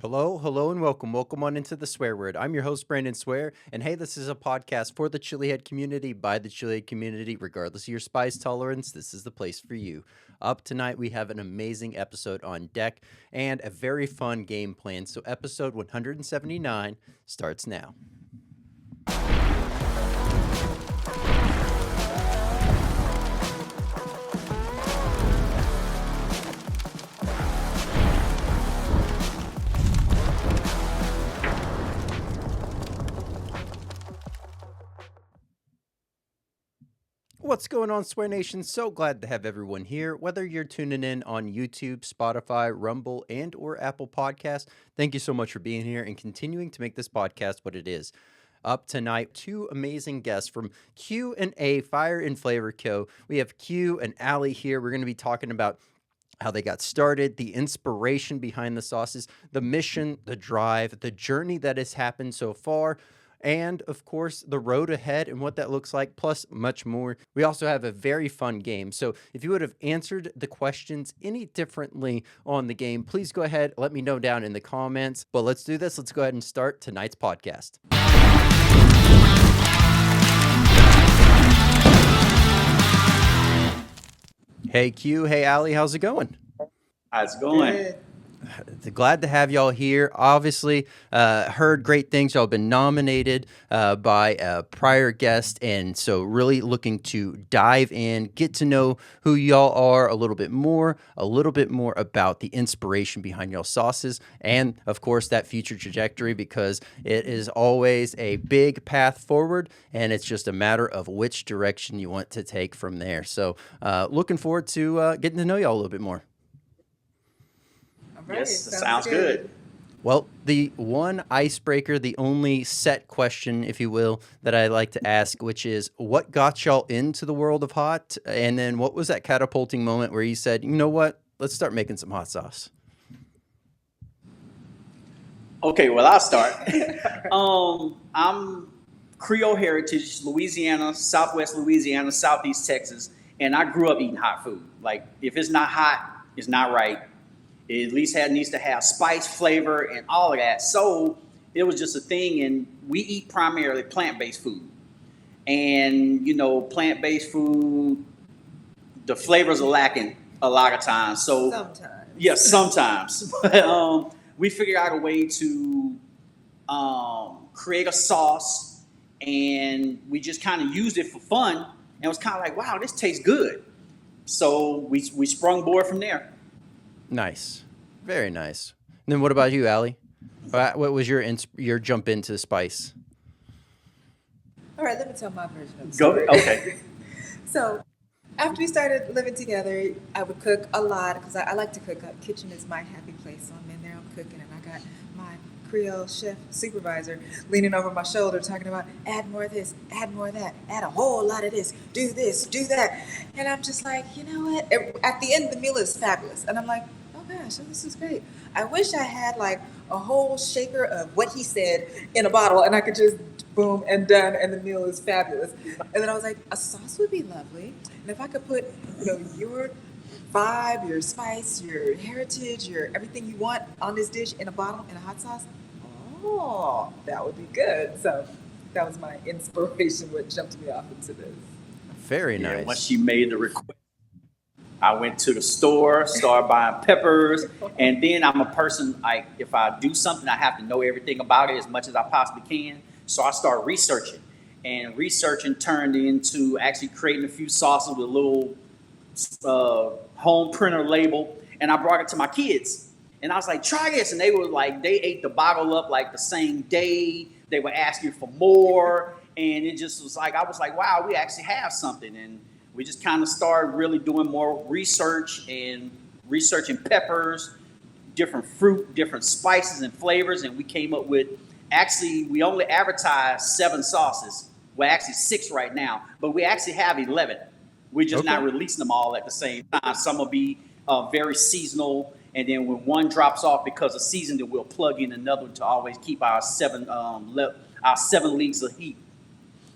Hello, hello, and welcome. Welcome on into the swear word. I'm your host, Brandon Swear, and hey, this is a podcast for the chilihead community by the chilihead community. Regardless of your spice tolerance, this is the place for you. Up tonight, we have an amazing episode on deck and a very fun game plan. So, episode 179 starts now. What's going on, Swear Nation? So glad to have everyone here. Whether you're tuning in on YouTube, Spotify, Rumble, and or Apple Podcasts, thank you so much for being here and continuing to make this podcast what it is. Up tonight, two amazing guests from Q and A Fire and Flavor Co. We have Q and Allie here. We're going to be talking about how they got started, the inspiration behind the sauces, the mission, the drive, the journey that has happened so far, and of course, the road ahead and what that looks like, plus much more. We also have a very fun game. So if you would have answered the questions any differently on the game, please go ahead, let me know down in the comments. But let's do this. Let's go ahead and start tonight's podcast. Hey Q, hey Allie, how's it going? How's it going? Good. Glad to have y'all here. Obviously, heard great things. Y'all been nominated by a prior guest, and so really looking to dive in, get to know who y'all are a little bit more about the inspiration behind y'all sauces, and of course that future trajectory, because it is always a big path forward, and it's just a matter of which direction you want to take from there. So, looking forward to getting to know y'all a little bit more. Right, Yes, that sounds good. Well, the one icebreaker, the only set question, if you will, that I like to ask, which is what got y'all into the world of hot? And then what was that catapulting moment where you said, you know what, let's start making some hot sauce? Okay, well, I'll start. I'm Creole heritage, Louisiana, Southwest Louisiana, Southeast Texas, and I grew up eating hot food. Like, if it's not hot, it's not right. It at least needs to have spice, flavor, and all of that. So it was just a thing, and we eat primarily plant-based food. And, plant-based food, the flavors are lacking a lot of times. So Sometimes. yes, sometimes. But we figured out a way to create a sauce, and we just kind of used it for fun. And it was kind of like, wow, this tastes good. So we sprung board from there. Nice. Very nice. And then what about you, Allie? What was your jump into spice? All right, let me tell my version of the Go. story. Okay. So, after we started living together, I would cook a lot because I like to cook. Kitchen is my happy place. So I'm in there, I'm cooking, and I got my Creole chef supervisor leaning over my shoulder talking about add more of this, add more of that, add a whole lot of this, do that. And I'm just like, you know what? At the end, the meal is fabulous. And I'm like, oh gosh, this is great. I wish I had like a whole shaker of what he said in a bottle and I could just boom and done and the meal is fabulous. And then I was like, a sauce would be lovely. And if I could put, your vibe, your spice, your heritage, your everything you want on this dish in a bottle in a hot sauce, oh, that would be good. So that was my inspiration, what jumped me off into this. Very nice. Yeah, once she made the request, I went to the store, started buying peppers, and then I'm a person, if I do something, I have to know everything about it as much as I possibly can. So I started researching, and researching turned into actually creating a few sauces with a little home printer label, and I brought it to my kids. And I was like, try this. And they were like, they ate the bottle up like the same day. They were asking for more. And it just was like, I was like, wow, we actually have something. And we just kind of started really doing more research and researching peppers, different fruit, different spices and flavors. And we came up with, actually, we only advertised 7 sauces. Well, actually 6 right now, but we actually have 11. We're just not releasing them all at the same time. Some will be very seasonal. And then when one drops off because of season, then we'll plug in another to always keep our 7 leagues of heat.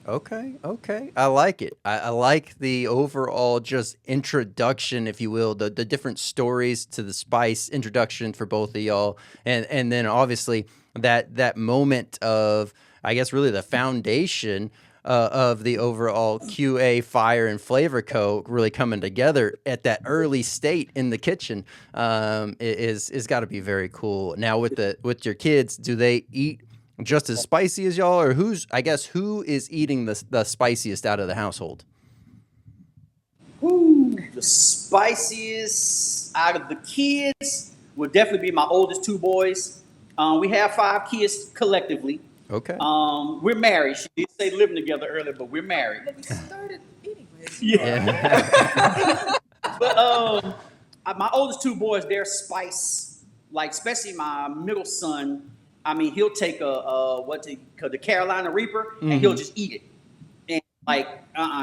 Okay, okay. I like it. I like the overall just introduction, if you will, the different stories to the spice introduction for both of y'all. And then obviously that moment of, I guess, really the foundation of the overall QA fire and flavor co really coming together at that early state in the kitchen is got to be very cool. Now with your kids, do they eat just as spicy as y'all, or who is eating the spiciest out of the household? Woo, the spiciest out of the kids would definitely be my oldest two boys. We have 5 kids collectively. Okay. We're married. She did say living together earlier, but we're married. But we started anyways. Yeah. But my oldest two boys, they're spice. Like especially my middle son. I mean, he'll take the Carolina Reaper and he'll just eat it. And like,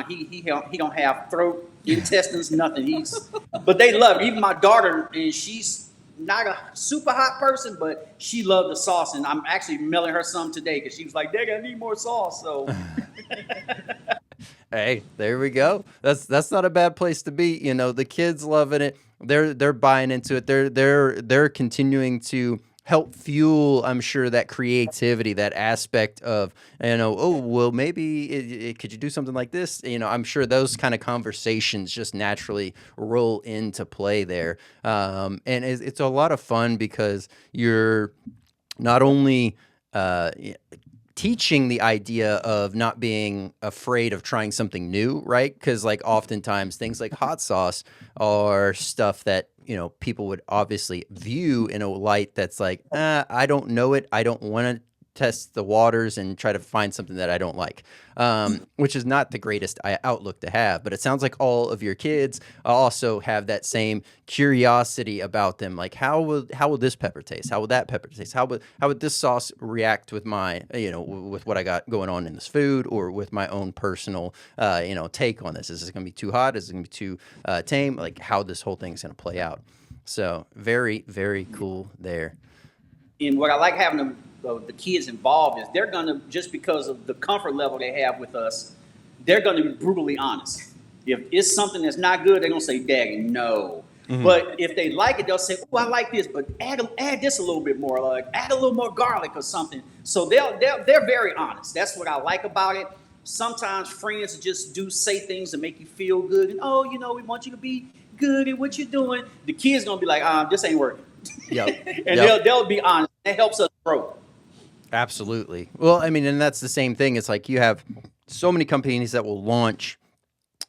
he don't have throat, intestines, nothing. But they love it. Even my daughter, and she's not a super hot person, but she loved the sauce. And I'm actually mailing her some today because she was like, "Dad, I need more sauce." So. Hey, there we go. That's not a bad place to be. You know, the kids loving it. They're buying into it. They're continuing to help fuel, I'm sure, that creativity, that aspect of, oh, well, maybe could you do something like this? I'm sure those kind of conversations just naturally roll into play there. And it's a lot of fun because you're not only teaching the idea of not being afraid of trying something new, right? Because like oftentimes things like hot sauce are stuff that people would obviously view in a light that's like, I don't know it. I don't want to test the waters and try to find something that I don't like, which is not the greatest outlook to have. But it sounds like all of your kids also have that same curiosity about them. Like, how will this pepper taste? How will that pepper taste? How would this sauce react with my, with what I got going on in this food, or with my own personal, take on this? Is this going to be too hot? Is it going to be too tame? Like, how this whole thing's going to play out. So very, very cool there. And what I like having the kids involved is they're going to, just because of the comfort level they have with us, they're going to be brutally honest. If it's something that's not good, they're going to say, "Daddy, no." Mm-hmm. But if they like it, they'll say, "Oh, I like this, but add this a little bit more, like add a little more garlic or something." So they're very honest. That's what I like about it. Sometimes friends just say things to make you feel good, and we want you to be good at what you're doing. The kids gonna be like, "This ain't working." Yep. And they'll be honest. That helps us grow. Absolutely. Well, I mean, and that's the same thing. It's like you have so many companies that will launch,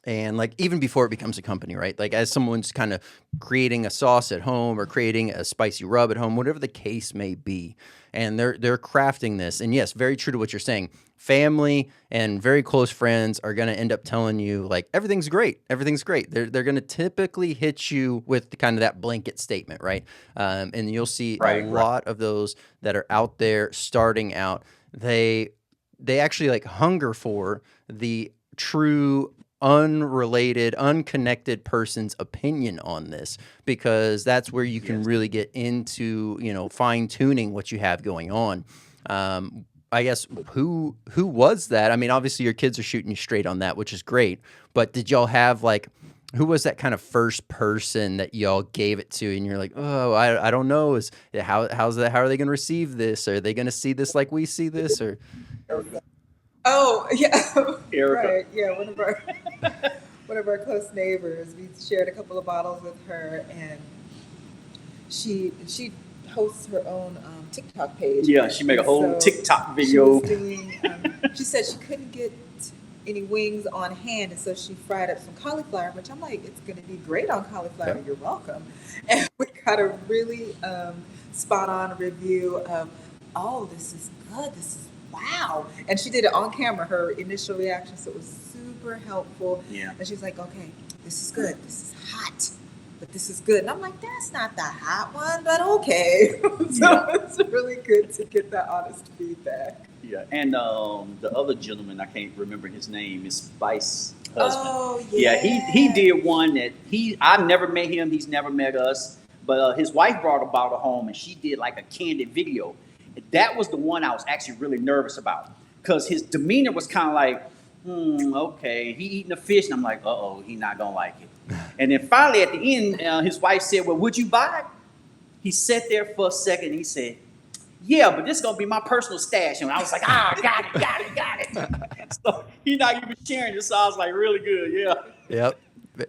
and like even before it becomes a company, right? Like as someone's kind of creating a sauce at home or creating a spicy rub at home, whatever the case may be, and they're crafting this. And yes, very true to what you're saying. Family and very close friends are going to end up telling you like everything's great. Everything's great. They're going to typically hit you with kind of that blanket statement, right? And you'll see a lot of those that are out there starting out. They actually like hunger for the true, unrelated, unconnected person's opinion on this, because that's where you can really get into, fine tuning what you have going on. I guess who was that? I mean, obviously your kids are shooting you straight on that, which is great. But did y'all have like, who was that kind of first person that y'all gave it to, and you're like, oh, I don't know, how's that? How are they going to receive this? Are they going to see this like we see this? Or oh yeah, Erica. Right, yeah, one of our close neighbors. We shared a couple of bottles with her, and she hosts her own TikTok page. Yeah, she made a whole TikTok video. She said she couldn't get any wings on hand, and so she fried up some cauliflower, which I'm like, it's going to be great on cauliflower. You're welcome. And we got a really spot on review of, oh, this is good. This is wow. And she did it on camera, her initial reaction, so it was super helpful. Yeah. And she's like, okay, this is good. This is hot, but this is good. And I'm like, that's not the hot one, but okay. So it's really good to get that honest feedback. Yeah, and the other gentleman, I can't remember his name, is Spice husband. Oh, yeah. Yeah, he did one that I've never met him, he's never met us, but his wife brought a bottle home and she did like a candid video. That was the one I was actually really nervous about, because his demeanor was kind of like, Okay. He eating the fish, and I'm like, uh-oh, he not gonna like it. And then finally at the end, his wife said, well, would you buy it? He sat there for a second, and he said, yeah, but this is gonna be my personal stash. And I was like, got it. So he not even sharing it, so I was like, really good, yeah. Yep.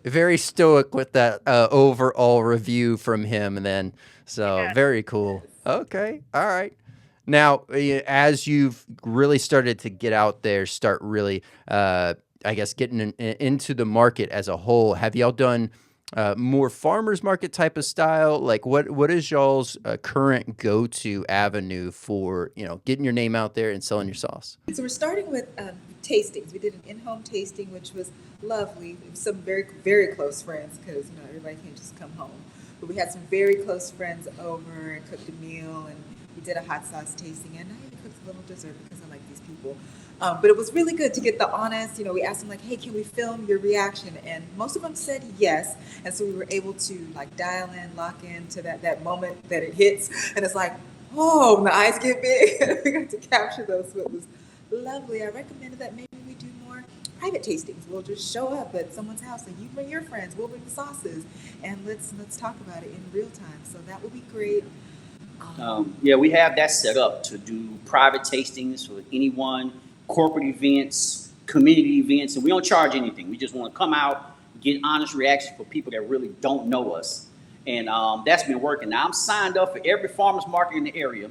Very stoic with that overall review from him then. So very cool. Okay. All right. Now, as you've really started to get out there, start really, I guess, getting into the market as a whole, have y'all done more farmers market type of style? Like what is y'all's current go-to avenue for, getting your name out there and selling your sauce? So we're starting with tastings. We did an in-home tasting, which was lovely. Some very, very close friends, because everybody can't just come home. But we had some very close friends over and cooked a meal, and we did a hot sauce tasting, and I even cooked a little dessert because I like these people. But it was really good to get the honest, we asked them like, hey, can we film your reaction? And most of them said yes. And so we were able to dial in, lock in to that moment that it hits. And it's like, oh, the eyes get big. And we got to capture those. So it was lovely. I recommended that maybe we do more private tastings. We'll just show up at someone's house and you bring your friends, we'll bring the sauces, and let's talk about it in real time. So that would be great. Yeah, we have that set up to do private tastings for anyone, corporate events, community events, and we don't charge anything. We just want to come out, get honest reactions for people that really don't know us. And that's been working. Now, I'm signed up for every farmer's market in the area.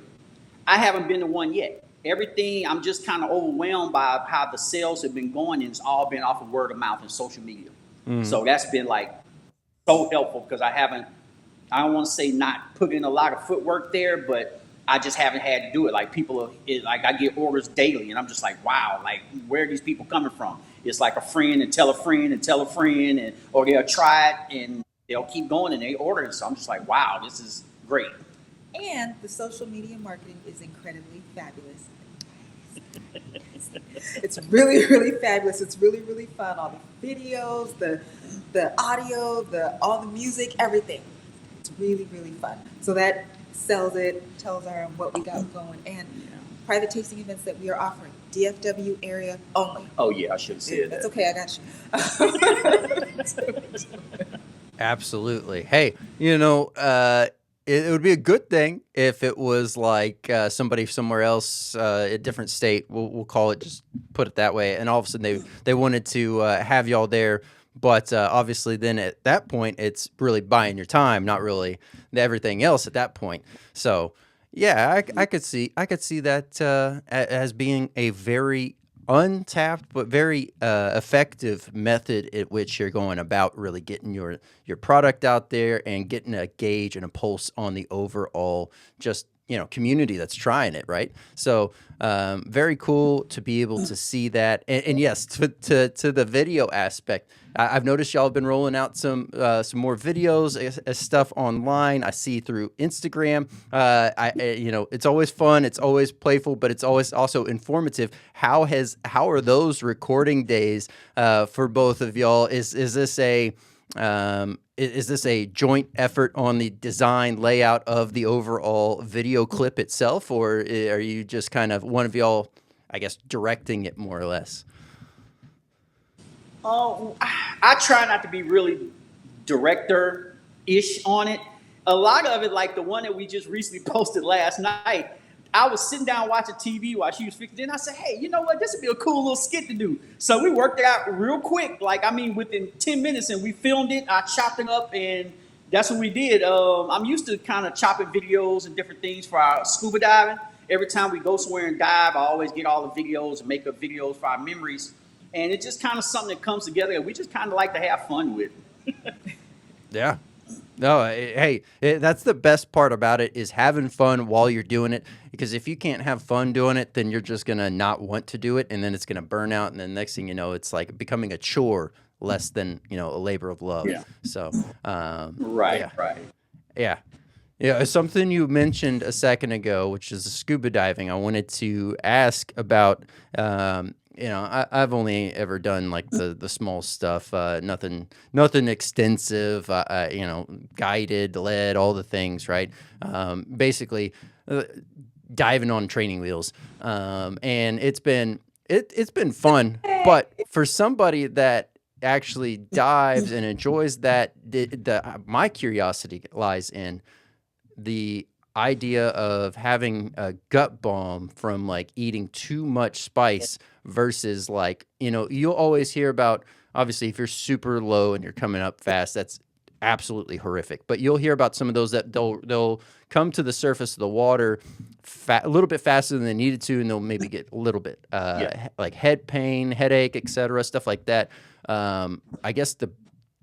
I haven't been to one yet. Everything, I'm just kind of overwhelmed by how the sales have been going, and it's all been off of word of mouth and social media. So that's been so helpful, because I don't want to say not put in a lot of footwork there, but I just haven't had to do it. I get orders daily, and I'm just like, wow, where are these people coming from? It's like a friend and tell a friend and tell a friend, or they'll try it and they'll keep going and they order it. So I'm just like, wow, this is great. And the social media marketing is incredibly fabulous. It's really, really fabulous. It's really, really fun. All the videos, the audio, all the music, everything. It's really, really fun. So that sells it, tells our what we got going, and private tasting events that we are offering. DFW area only. Oh yeah, I should have said That's that. okay, I got you. Absolutely. Hey, it would be a good thing if it was like somebody somewhere else, a different state. We'll call it, just put it that way. And all of a sudden they wanted to have y'all there. But obviously then at that point, it's really buying your time, not really everything else at that point. So yeah, I could see that as being a very untapped but very effective method at which you're going about really getting your product out there and getting a gauge and a pulse on the overall just community that's trying it, right? So very cool to be able to see that, and yes, to the video aspect. I've noticed y'all have been rolling out some more videos as stuff online. I see through Instagram. It's always fun, it's always playful, but it's always also informative. How are those recording days for both of y'all? Is this a joint effort on the design layout of the overall video clip itself, or are you just kind of one of y'all, I guess, directing it more or less? Oh, I try not to be really director-ish on it. A lot of it, like the one that we just recently posted last night, I was sitting down watching TV while she was fixing it, and I said, hey, you know what? This would be a cool little skit to do. So we worked it out real quick, within 10 minutes, and we filmed it. I chopped it up, and that's what we did. I'm used to kind of chopping videos and different things for our scuba diving. Every time we go somewhere and dive, I always get all the videos and make up videos for our memories. And it's just kind of something that comes together and we just kind of like to have fun with. Yeah. No, hey, that's the best part about it, is having fun while you're doing it. Because if you can't have fun doing it, then you're just going to not want to do it. And then it's going to burn out. And then next thing you know, it's like becoming a chore less than, a labor of love. Yeah. So, Right. Yeah. Yeah. Something you mentioned a second ago, which is the scuba diving. I wanted to ask about, I've only ever done like the small stuff, nothing extensive, guided, led, all the things, right? Basically diving on training wheels. And it's been It's been fun, but for somebody that actually dives and enjoys that, my curiosity lies in the idea of having a gut bomb from like eating too much spice versus like, you'll always hear about, obviously if you're super low and you're coming up fast, that's absolutely horrific. But you'll hear about some of those that they'll come to the surface of the water a little bit faster than they needed to, and they'll maybe get a little bit Yeah. like head pain, headache, etc., stuff like that. I guess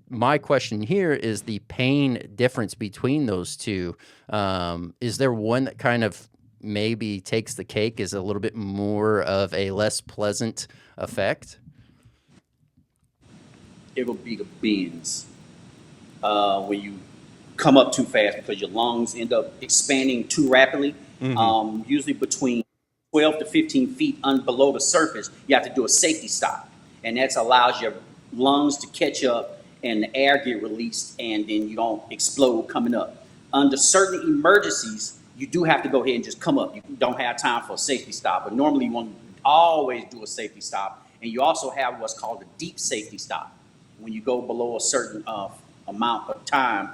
my question here is the pain difference between those two. Is there one that kind of maybe takes the cake, is a little bit more of a less pleasant effect? It will be the bends. When you come up too fast because your lungs end up expanding too rapidly. Mm-hmm. Usually between 12 to 15 feet below the surface, you have to do a safety stop. And that allows your lungs to catch up and the air get released, and then you don't explode coming up. Under certain emergencies, you do have to go ahead and just come up. You don't have time for a safety stop, but normally you want to always do a safety stop. And you also have what's called a deep safety stop. When you go below a certain amount of time,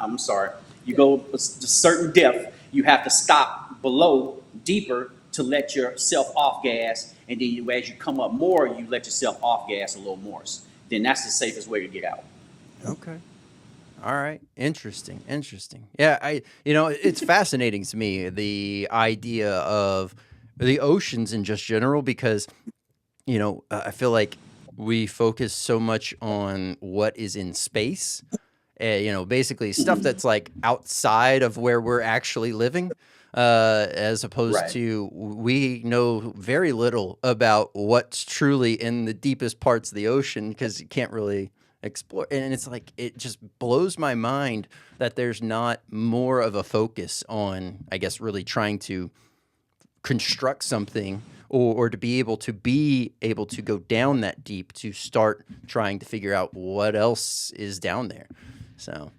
you go a certain depth, you have to stop below deeper to let yourself off gas, and then as you come up more, you let yourself off gas a little more. Then that's the safest way to get out. Okay. All right. Interesting. Yeah, it's fascinating to me, the idea of the oceans in just general, because, I feel like we focus so much on what is in space, basically stuff that's like outside of where we're actually living, as opposed Right. to we know very little about what's truly in the deepest parts of the ocean because you can't really explore. And it's like, it just blows my mind that there's not more of a focus on, I guess, really trying to construct something, or to be able to go down that deep to start trying to figure out what else is down there. So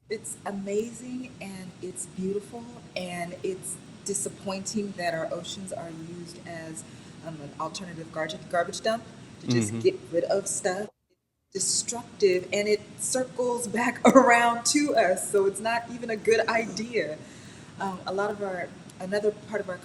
It's amazing and it's beautiful, and it's disappointing that our oceans are used as an alternative garbage dump to just mhm. get rid of stuff. Destructive, and it circles back around to us, so it's not even a good idea. A lot of our Another part of our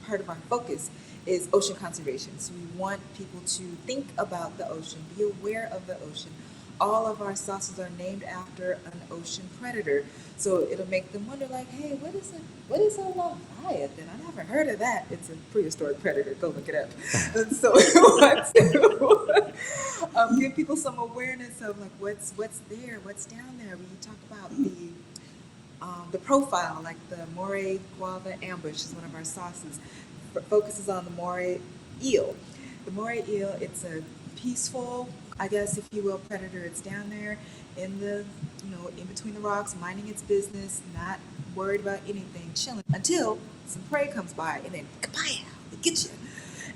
part of our focus is ocean conservation. So we want people to think about the ocean, be aware of the ocean. All of our sauces are named after an ocean predator, so it'll make them wonder, like, hey, what is a leviathan? I never heard of that. It's a prehistoric predator. Go look it up. And so we want to give people some awareness of like what's there, what's down there. When you talk about the profile, like the moray guava ambush is one of our sauces, focuses on the moray eel. The moray eel, it's a peaceful, I guess, if you will, predator. It's down there in in between the rocks, minding its business, not worried about anything, chilling until some prey comes by, and then kapow, it gets you.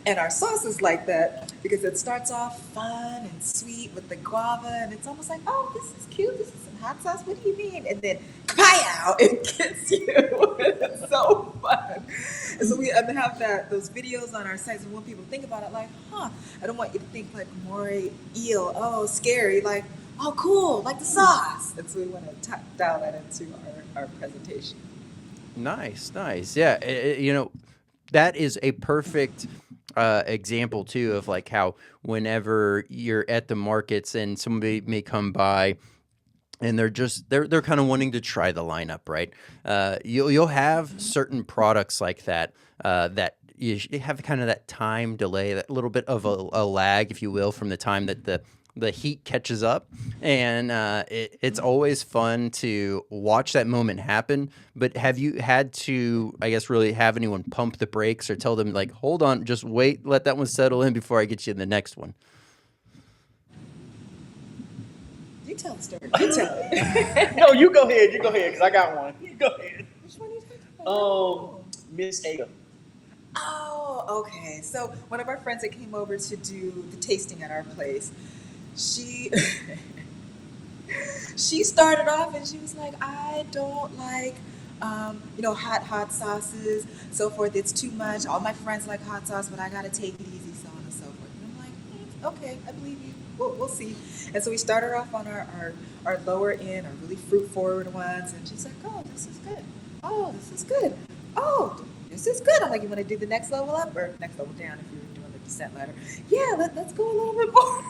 And our sauce is like that because it starts off fun and sweet with the guava, and it's almost like, oh, this is cute. This is some hot sauce. What do you mean? And then, kapow! It gets you. It's so fun. And so we have those videos on our sites, and when people think about it, like, I don't want you to think like moray eel, oh, scary, like, oh, cool, like the sauce. And so we want to dial that into our presentation. Nice. Yeah, that is a perfect example too of like how whenever you're at the markets and somebody may come by and they're kind of wanting to try the lineup, right? You'll have certain products like that that you have kind of that time delay, that little bit of a lag, if you will, from the time that the heat catches up, and it's always fun to watch that moment happen. But have you had to, I guess, really have anyone pump the brakes or tell them like, hold on, just wait, let that one settle in before I get you in the next one? You tell the story. You tell it. No, you go ahead. Because I got one. You go ahead. Which one are you talking about? Miss Ada. Oh, okay. So one of our friends that came over to do the tasting at our place, she she started off and she was like, I don't like hot sauces, so forth. It's too much. All my friends like hot sauce, but I got to take it easy, so on and so forth. And I'm like, okay, I believe you. We'll see. And so we started off on our lower end, our really fruit forward ones. And she's like, oh, this is good. Oh, this is good. Oh, this is good. I'm like, you want to do the next level up or next level down if you're doing the descent ladder? Yeah, let's go a little bit more.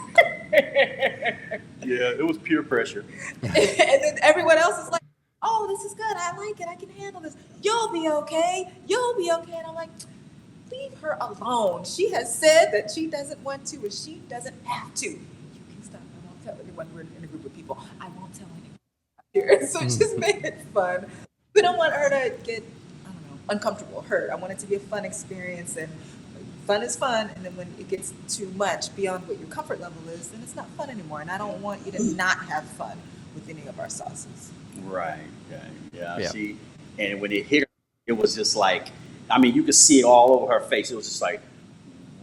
Yeah, it was pure pressure. And then everyone else is like, oh, this is good. I like it. I can handle this. You'll be okay. You'll be okay. And I'm like, leave her alone. She has said that she doesn't want to, and she doesn't have to. You can stop. I won't tell anyone we're in a group of people. I won't tell anyone here. So just make it fun. We don't want her to get, uncomfortable, hurt. I want it to be a fun experience, and fun is fun. And then when it gets too much beyond what your comfort level is, then it's not fun anymore. And I don't want you to not have fun with any of our sauces. Right. Yeah. Yeah. And when it hit her, it was just like, I mean, you could see it all over her face. It was just like,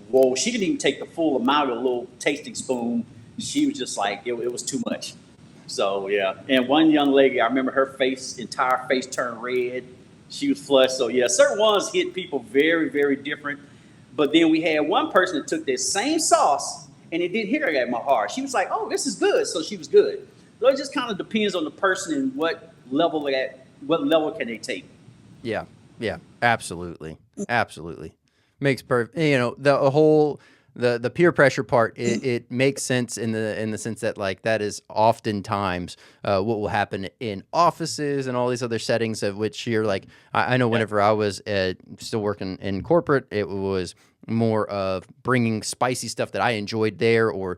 whoa. She didn't even take the full amount of a little tasting spoon. She was just like, it was too much. So, yeah. And one young lady, I remember her entire face turned red. She was flushed. So, yeah, certain ones hit people very, very different. But then we had one person that took that same sauce, and it didn't hit her that hard. She was like, oh, this is good. So she was good. So it just kind of depends on the person and what level can they take. Yeah, absolutely. Makes perfect. The whole the peer pressure part. It makes sense in the sense that like that is oftentimes what will happen in offices and all these other settings of which you're like. I know whenever I was still working in corporate, it was more of bringing spicy stuff that I enjoyed there, or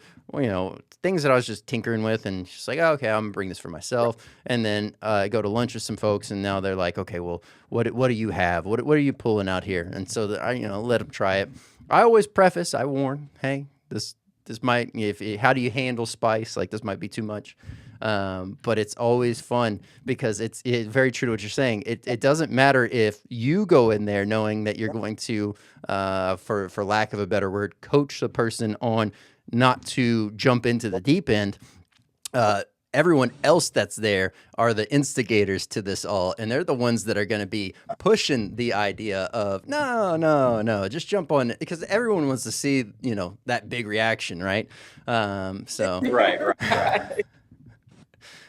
things that I was just tinkering with, and she's like, oh, okay, I'm gonna bring this for myself, and then I go to lunch with some folks, and now they're like, okay, well, what do you have? What are you pulling out here? And so I let them try it. I always I warn, hey, this might, how do you handle spice? Like this might be too much. But it's always fun because it's very true to what you're saying. It doesn't matter if you go in there knowing that you're going to, for lack of a better word, coach the person on not to jump into the deep end. Everyone else that's there are the instigators to this all, and they're the ones that are going to be pushing the idea of no, just jump on it, because everyone wants to see that big reaction, right? So Right.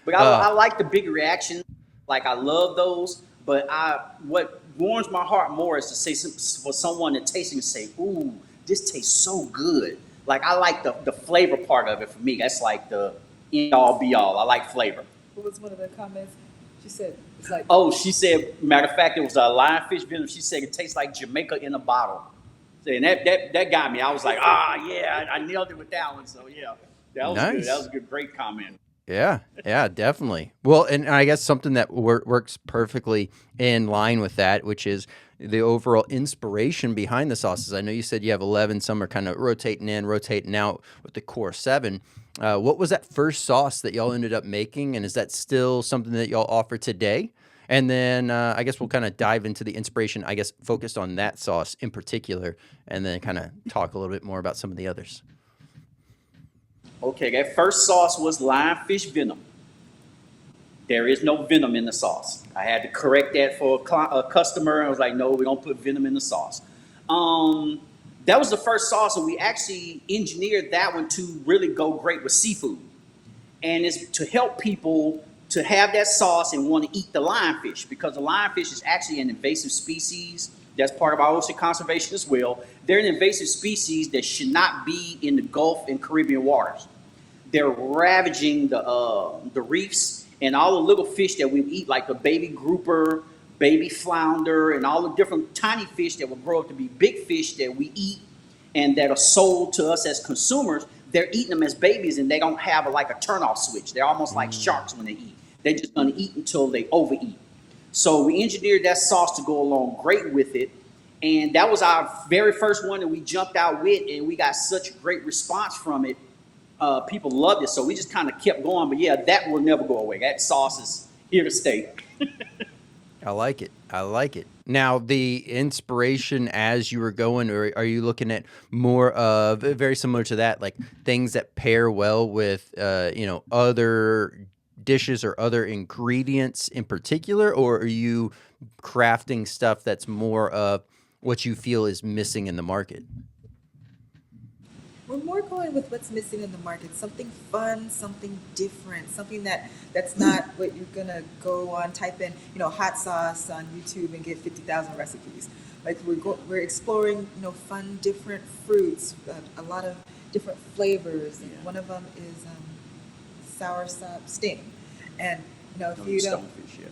But I like the big reaction. Like I love those. But what warms my heart more is to say for someone to taste and say, "Ooh, this tastes so good." Like I like the flavor part of it. For me, that's like the end all be all. I like flavor. What was one of the comments? She said it's like. Oh, she said. Matter of fact, it was a lionfish venom. She said it tastes like Jamaica in a bottle. And that got me. I was like, yeah, I nailed it with that one. So yeah, that was nice. Good. That was a good, great comment. Yeah, definitely. Well, and I guess something that works perfectly in line with that, which is the overall inspiration behind the sauces. I know you said you have 11. Some are kind of rotating in, rotating out with the core 7. What was that first sauce that y'all ended up making, and is that still something that y'all offer today? And then I guess we'll kind of dive into the inspiration, I guess, focused on that sauce in particular, and then kind of talk a little bit more about some of the others. Okay, that first sauce was lionfish venom. There is no venom in the sauce. I had to correct that for a customer. I was like, no, we don't put venom in the sauce. That was the first sauce, and we actually engineered that one to really go great with seafood. And it's to help people to have that sauce and want to eat the lionfish, because the lionfish is actually an invasive species. That's part of our ocean conservation as well. They're an invasive species that should not be in the Gulf and Caribbean waters. They're ravaging the reefs, and all the little fish that we eat, like the baby grouper, baby flounder, and all the different tiny fish that will grow up to be big fish that we eat and that are sold to us as consumers. They're eating them as babies, and they don't have a turn-off switch. They're almost like sharks when they eat. They're just going to eat until they overeat. So we engineered that sauce to go along great with it. And that was our very first one that we jumped out with, and we got such great response from it. People loved it, so we just kind of kept going. But yeah, that will never go away. That sauce is here to stay. I like it. Now, the inspiration as you were going, or are you looking at more of very similar to that, like things that pair well with, other dishes or other ingredients in particular, or are you crafting stuff that's more of what you feel is missing in the market? We're more going with what's missing in the market, something fun, something different, something that's not what you're gonna go on, type in, hot sauce on YouTube and get 50,000 recipes. Like we're exploring, fun, different fruits, a lot of different flavors. And one of them is soursop sting, and if you don't, Stonefish, yeah.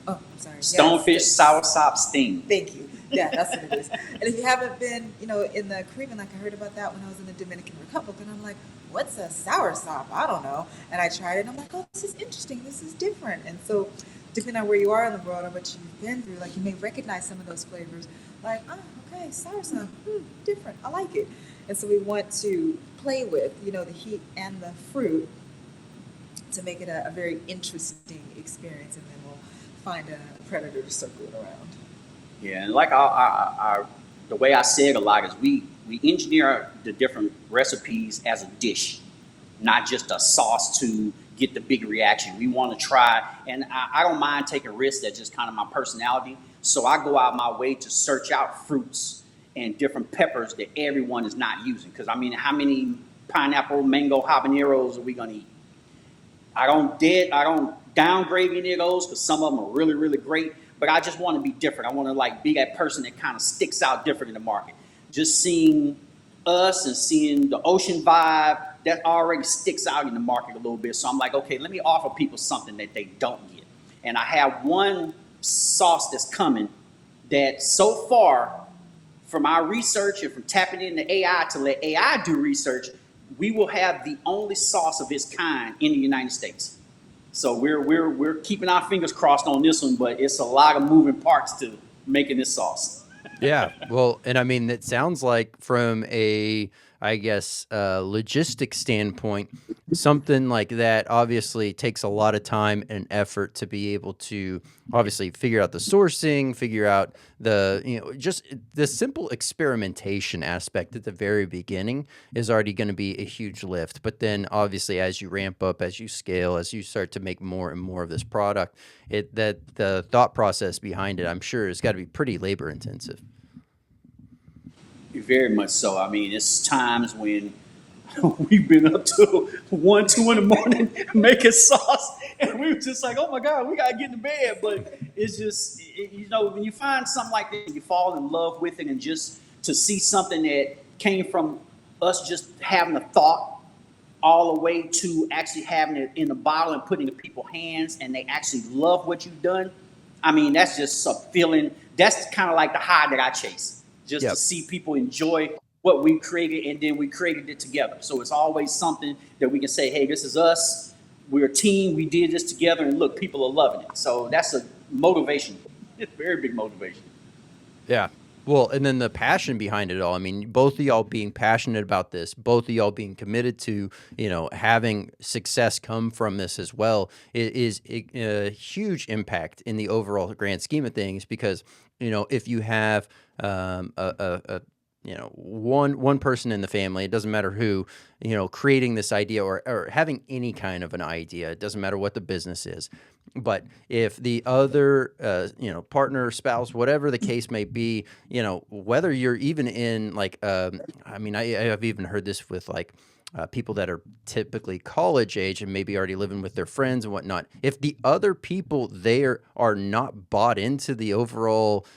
oh, I'm sorry, Stonefish, soursop sting. Thank you. Yeah, that's what it is. And if you haven't been, in the Caribbean, like I heard about that when I was in the Dominican Republic, and I'm like, what's a soursop? I don't know. And I tried it, and I'm like, oh, this is interesting. This is different. And so, depending on where you are in the world and what you've been through, like you may recognize some of those flavors, like, oh, okay, soursop, different. I like it. And so we want to play with, the heat and the fruit to make it a very interesting experience, and then we'll find a predator to circle it around. Yeah, and like the way I say it a lot is we engineer the different recipes as a dish, not just a sauce to get the big reaction. We want to try, and I don't mind taking risks. That's just kind of my personality. So I go out my way to search out fruits and different peppers that everyone is not using. Because I mean, how many pineapple, mango, habaneros are we gonna eat? I don't downgrade any of those because some of them are really, really great. But I just want to be different. I want to be that person that kind of sticks out different in the market. Just seeing us and seeing the ocean vibe, that already sticks out in the market a little bit. So I'm like, okay, let me offer people something that they don't get. And I have one sauce that's coming that so far, from our research and from tapping into AI to let AI do research, we will have the only sauce of its kind in the United States. So we're keeping our fingers crossed on this one, but it's a lot of moving parts to making this sauce. Yeah, well, and I mean, it sounds like from a, I guess, logistic standpoint, something like that obviously takes a lot of time and effort to be able to obviously figure out the sourcing, figure out the, just the simple experimentation aspect at the very beginning is already going to be a huge lift. But then obviously as you ramp up, as you scale, as you start to make more and more of this product, that the thought process behind it, I'm sure, has got to be pretty labor intensive. Very much so. I mean, it's times when we've been up to 1, 2 in the morning making sauce, and we were just like, "Oh my God, we gotta get to bed." But it's just, when you find something like this, you fall in love with it, and just to see something that came from us just having a thought, all the way to actually having it in the bottle and putting it in people's hands, and they actually love what you've done. I mean, that's just a feeling. That's kind of like the high that I chase. Just to see people enjoy what we created, and then we created it together. So it's always something that we can say, hey, this is us. We're a team. We did this together, and look, people are loving it. So that's a motivation. It's a very big motivation. Yeah. Well, and then the passion behind it all. I mean, both of y'all being passionate about this, both of y'all being committed to, having success come from this as well, it is a huge impact in the overall grand scheme of things. Because, if you have one person in the family, it doesn't matter who, creating this idea or having any kind of an idea, it doesn't matter what the business is. But if the other, partner, spouse, whatever the case may be, whether you're even in I've even heard this with people that are typically college age and maybe already living with their friends and whatnot. If the other people there are not bought into the overall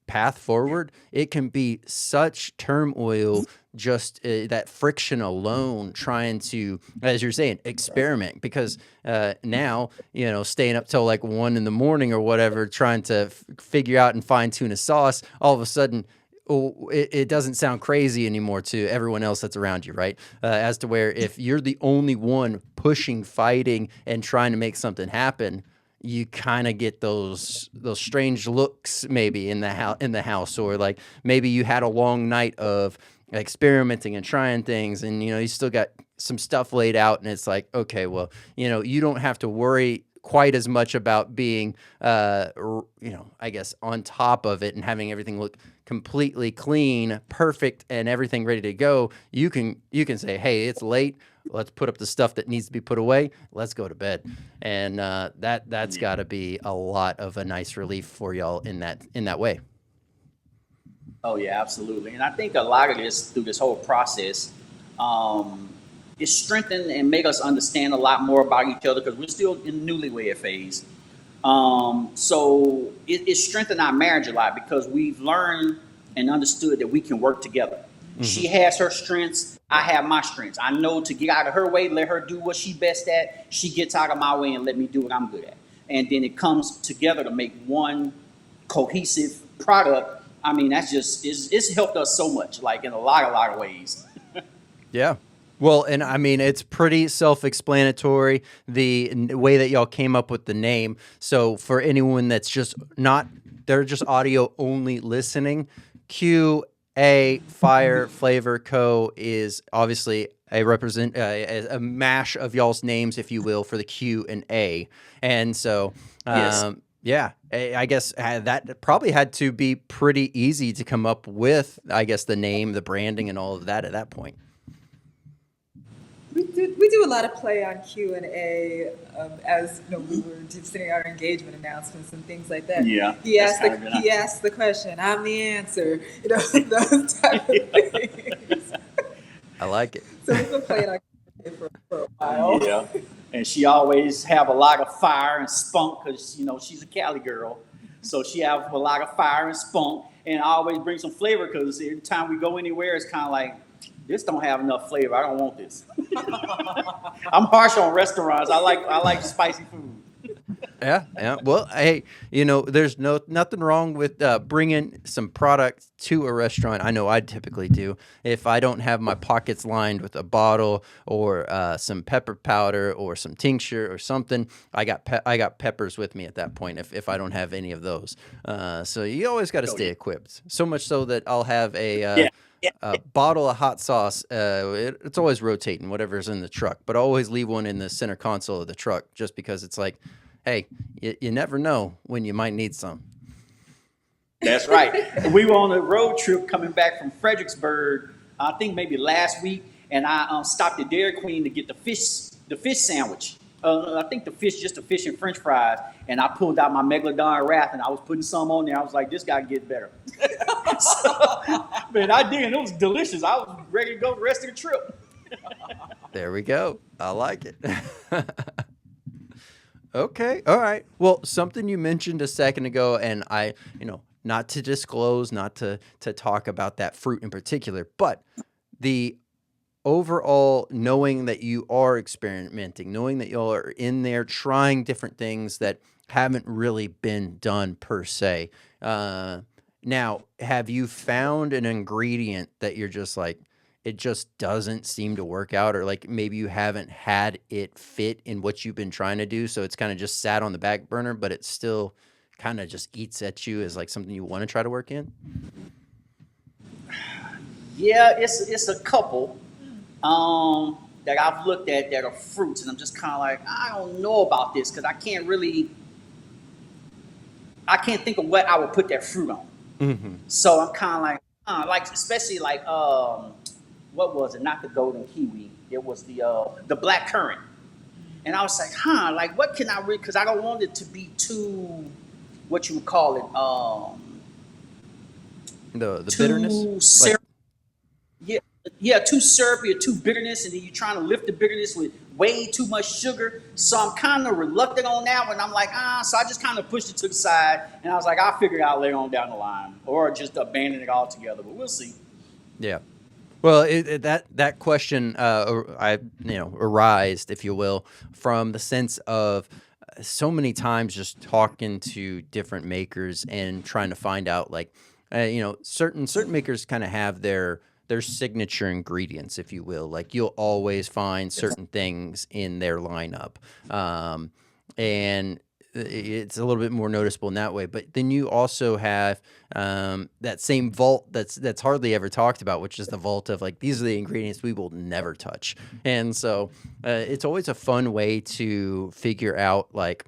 path forward, it can be such turmoil, just that friction alone, trying to, as you're saying, experiment. Because now, staying up till 1 in the morning or whatever, trying to figure out and fine tune a sauce, all of a sudden, it doesn't sound crazy anymore to everyone else that's around you, right? As to where if you're the only one pushing, fighting, and trying to make something happen, you kind of get those strange looks maybe in the house, or maybe you had a long night of experimenting and trying things, and you still got some stuff laid out, and it's like, okay, well, you don't have to worry quite as much about being, I guess on top of it and having everything look completely clean, perfect, and everything ready to go. You can say, hey, it's late. Let's put up the stuff that needs to be put away. Let's go to bed. And that's got to be a lot of a nice relief for y'all in that way. Oh yeah, absolutely. And I think a lot of this through this whole process, it strengthened and make us understand a lot more about each other because we're still in the newlywed phase. So it strengthened our marriage a lot because we've learned and understood that we can work together. Mm-hmm. She has her strengths. I have my strengths. I know to get out of her way, let her do what she's best at. She gets out of my way and let me do what I'm good at. And then it comes together to make one cohesive product. I mean, it's helped us so much, like in a lot of ways. Yeah. Well, and I mean, it's pretty self-explanatory, the way that y'all came up with the name. So for anyone that's they're just audio only listening, Q Fire Flavor Co. is obviously a mash of y'all's names, if you will, for the Q and A. And so, yes. Yeah, I guess that probably had to be pretty easy to come up with, I guess, the name, the branding, and all of that at that point. We do a lot of play on Q and A as we were sending our engagement announcements and things like that. Yeah, he asked the question, I'm the answer. Those type of things. I like it. So we've been playing on Q and A for a while. Yeah, and she always have a lot of fire and spunk because she's a Cali girl, so she have a lot of fire and spunk, and I always bring some flavor because every time we go anywhere, it's kind of like, this don't have enough flavor. I don't want this. I'm harsh on restaurants. I like spicy food. Yeah. Well, hey, there's nothing wrong with bringing some product to a restaurant. I know I typically do. If I don't have my pockets lined with a bottle or some pepper powder or some tincture or something, I got peppers with me at that point. If I don't have any of those, so you always got to stay equipped. So much so that I'll have a bottle of hot sauce. It's always rotating, whatever's in the truck, but I always leave one in the center console of the truck just because it's like, hey, you never know when you might need some. That's right. We were on a road trip coming back from Fredericksburg, I think maybe last week, and I stopped at Dairy Queen to get the fish sandwich. I think just the fish and French fries, and I pulled out my Megalodon wrap, and I was putting some on there. I was like, this got to get better. Man, I did, and it was delicious. I was ready to go the rest of the trip. There we go. I like it. Okay. All right. Well, something you mentioned a second ago, and I, not to disclose, not to talk about that fruit in particular, but the overall knowing that you are experimenting, knowing that y'all are in there trying different things that haven't really been done per se. Now, have you found an ingredient that you're just like, it just doesn't seem to work out, or like maybe you haven't had it fit in what you've been trying to do, so it's kind of just sat on the back burner, but it still kind of just eats at you as like something you want to try to work in? Yeah, it's a couple that I've looked at that are fruits, and I'm just kind of like, I don't know about this because I can't think of what I would put that fruit on. Mm-hmm. So I'm kind of like especially like what was it? Not the golden kiwi. It was the black currant. And I was like, like what can I read? Because I don't want it to be too, what you would call it, the bitterness. Too syrupy or too bitterness, and then you're trying to lift the bitterness with way too much sugar. So I'm kind of reluctant on that one. I'm like, so I just kind of pushed it to the side, and I was like, I'll figure it out later on down the line, or just abandon it altogether. But we'll see. Yeah. Well, that question arised, if you will, from the sense of so many times just talking to different makers and trying to find out, like, certain makers kind of have their signature ingredients, if you will. Like you'll always find certain things in their lineup, and it's a little bit more noticeable in that way. But then you also have that same vault that's hardly ever talked about, which is the vault of like, these are the ingredients we will never touch. And so it's always a fun way to figure out like,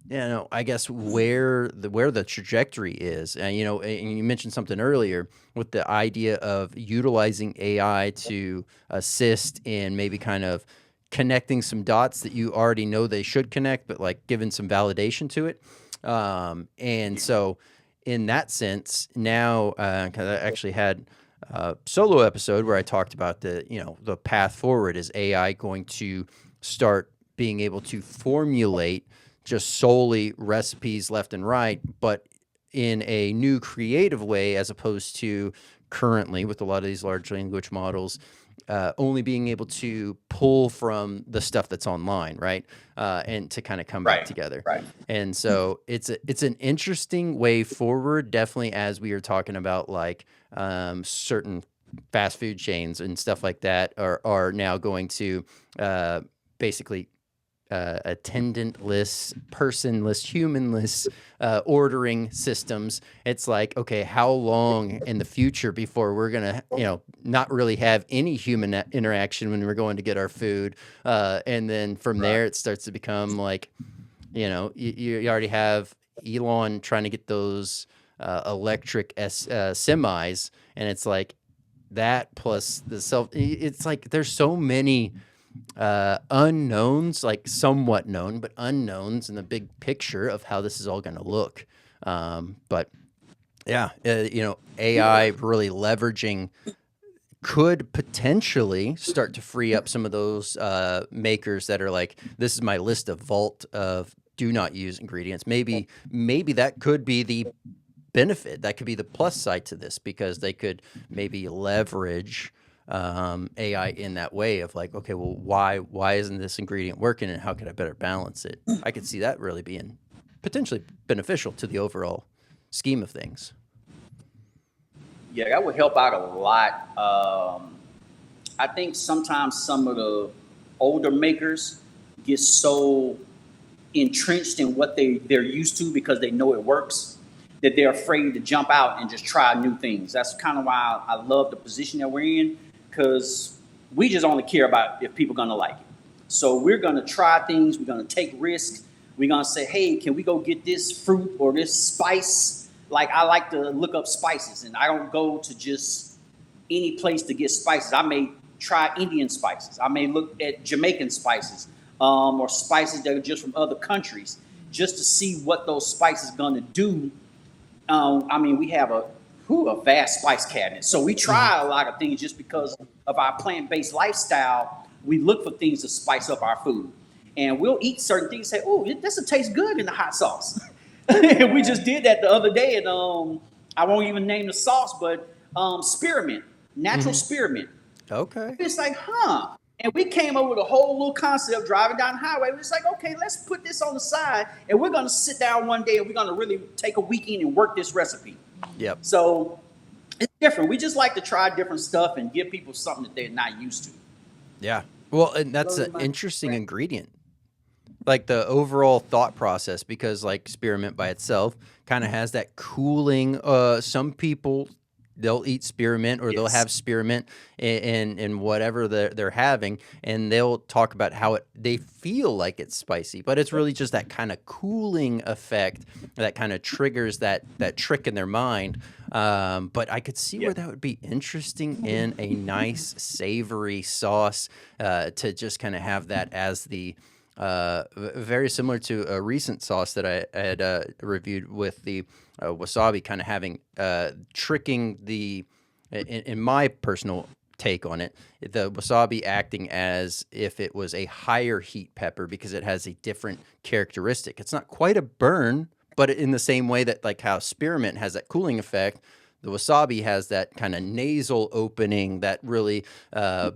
I guess where the trajectory is, and and you mentioned something earlier with the idea of utilizing AI to assist in maybe kind of connecting some dots that you already know they should connect, but like giving some validation to it. And so, in that sense, now, 'cause I actually had a solo episode where I talked about the path forward is AI going to start being able to formulate just solely recipes left and right, but in a new creative way, as opposed to currently with a lot of these large language models, only being able to pull from the stuff that's online, right? And to kind of come back Right, together. right. And so it's an interesting way forward, definitely, as we are talking about like certain fast food chains and stuff like that are now going to basically attendantless, personless, humanless ordering systems. It's like, okay, how long in the future before we're gonna, not really have any human interaction when we're going to get our food, and then from Right. there it starts to become like, you already have Elon trying to get those electric semis, and it's like that plus the self. It's like there's so many unknowns, like somewhat known, but unknowns in the big picture of how this is all going to look. But yeah, Yeah. AI really leveraging could potentially start to free up some of those makers that are like, this is my list of vault of do not use ingredients. Maybe that could be the benefit. That could be the plus side to this, because they could maybe leverage AI in that way of like, okay, well, why isn't this ingredient working, and how can I better balance it? I could see that really being potentially beneficial to the overall scheme of things. Yeah, that would help out a lot. I think sometimes some of the older makers get so entrenched in what they're used to because they know it works, that they're afraid to jump out and just try new things. That's kind of why I love the position that we're in, because we just only care about if people are going to like it. So we're going to try things. We're going to take risks. We're going to say, hey, can we go get this fruit or this spice? Like, I like to look up spices, and I don't go to just any place to get spices. I may try Indian spices. I may look at Jamaican spices, or spices that are just from other countries, just to see what those spices going to do. I mean, we have a vast spice cabinet. So we try a lot of things just because of our plant-based lifestyle. We look for things to spice up our food. And we'll eat certain things and say, oh, this will taste good in the hot sauce. We just did that the other day, and I won't even name the sauce, but spearmint, natural spearmint. Okay. It's like, huh? And we came up with a whole little concept driving down the highway. It's like, okay, let's put this on the side, and we're gonna sit down one day and we're gonna really take a weekend and work this recipe. Yep. So it's different. We just like to try different stuff and give people something that they're not used to. Yeah. Well, and that's an interesting ingredient. Like the overall thought process, because like spearmint by itself kind of has that cooling. Some people, they'll eat spearmint, or they'll Yes. have spearmint in whatever they're having, and they'll talk about how they feel like it's spicy, but it's really just that kind of cooling effect that kind of triggers that trick in their mind. But I could see where that would be interesting in a nice savory sauce, to just kind of have that as the very similar to a recent sauce that I had reviewed with the wasabi, kind of having tricking in my personal take on it, the wasabi acting as if it was a higher heat pepper because it has a different characteristic. It's not quite a burn, but in the same way that like how spearmint has that cooling effect, the wasabi has that kind of nasal opening, that really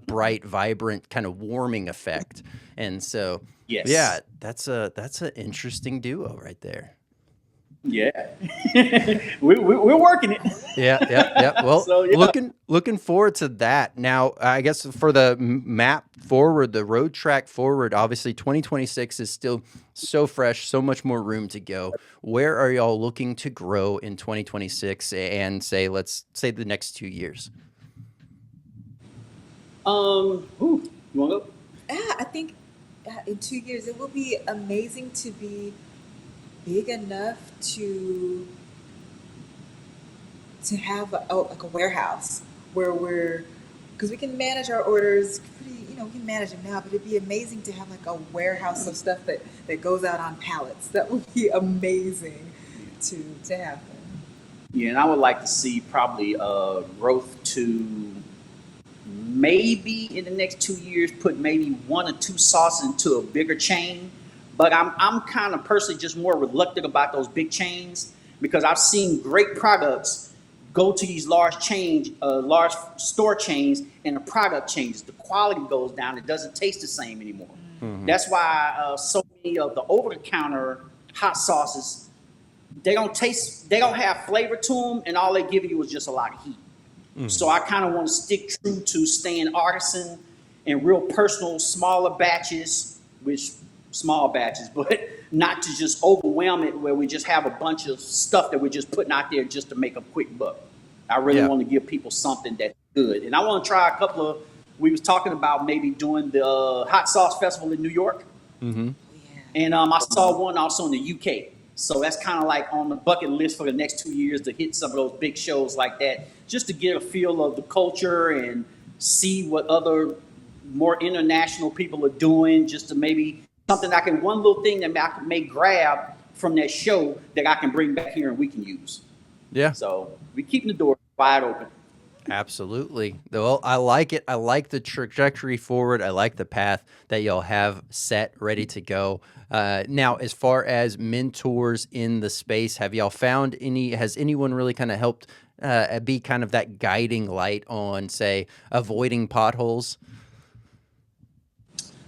bright, vibrant, kind of warming effect. And so, Yes. yeah, that's an interesting duo right there. Yeah. We're working it. Yeah. Well, So, yeah. looking forward to that. Now, I guess for the map forward, the road track forward, obviously 2026 is still so fresh, so much more room to go. Where are y'all looking to grow in 2026 and let's say the next 2 years? You want to go? I think in 2 years it will be amazing to be big enough to have like a warehouse where because we can manage our orders pretty, we can manage them now, but it'd be amazing to have like a warehouse of stuff that goes out on pallets. That would be amazing to happen. Yeah, and I would like to see probably growth to maybe in the next 2 years put maybe one or two sauces into a bigger chain. But I'm kind of personally just more reluctant about those big chains because I've seen great products go to these large store chains, and the product changes. The quality goes down. It doesn't taste the same anymore. Mhm. That's why so many of the over-the-counter hot sauces, they don't have flavor to them, and all they give you is just a lot of heat. So I kind of want to stick true to staying artisan and real personal, smaller batches, but not to just overwhelm it where we just have a bunch of stuff that we're just putting out there just to make a quick buck. I really Yeah. want to give people something that's good. And I want to try a couple of, we was talking about maybe doing the Hot Sauce Festival in New York. Mm-hmm. Yeah. And I saw one also in the UK. So that's kind of like on the bucket list for the next 2 years to hit some of those big shows like that, just to get a feel of the culture and see what other more international people are doing, just to maybe one little thing that I may grab from that show that I can bring back here and we can use. Yeah. So we're keeping the door wide open. Absolutely. Well, I like it. I like the trajectory forward. I like the path that y'all have set, ready to go. Now, as far as mentors in the space, have y'all found has anyone really kind of helped be kind of that guiding light on, say, avoiding potholes?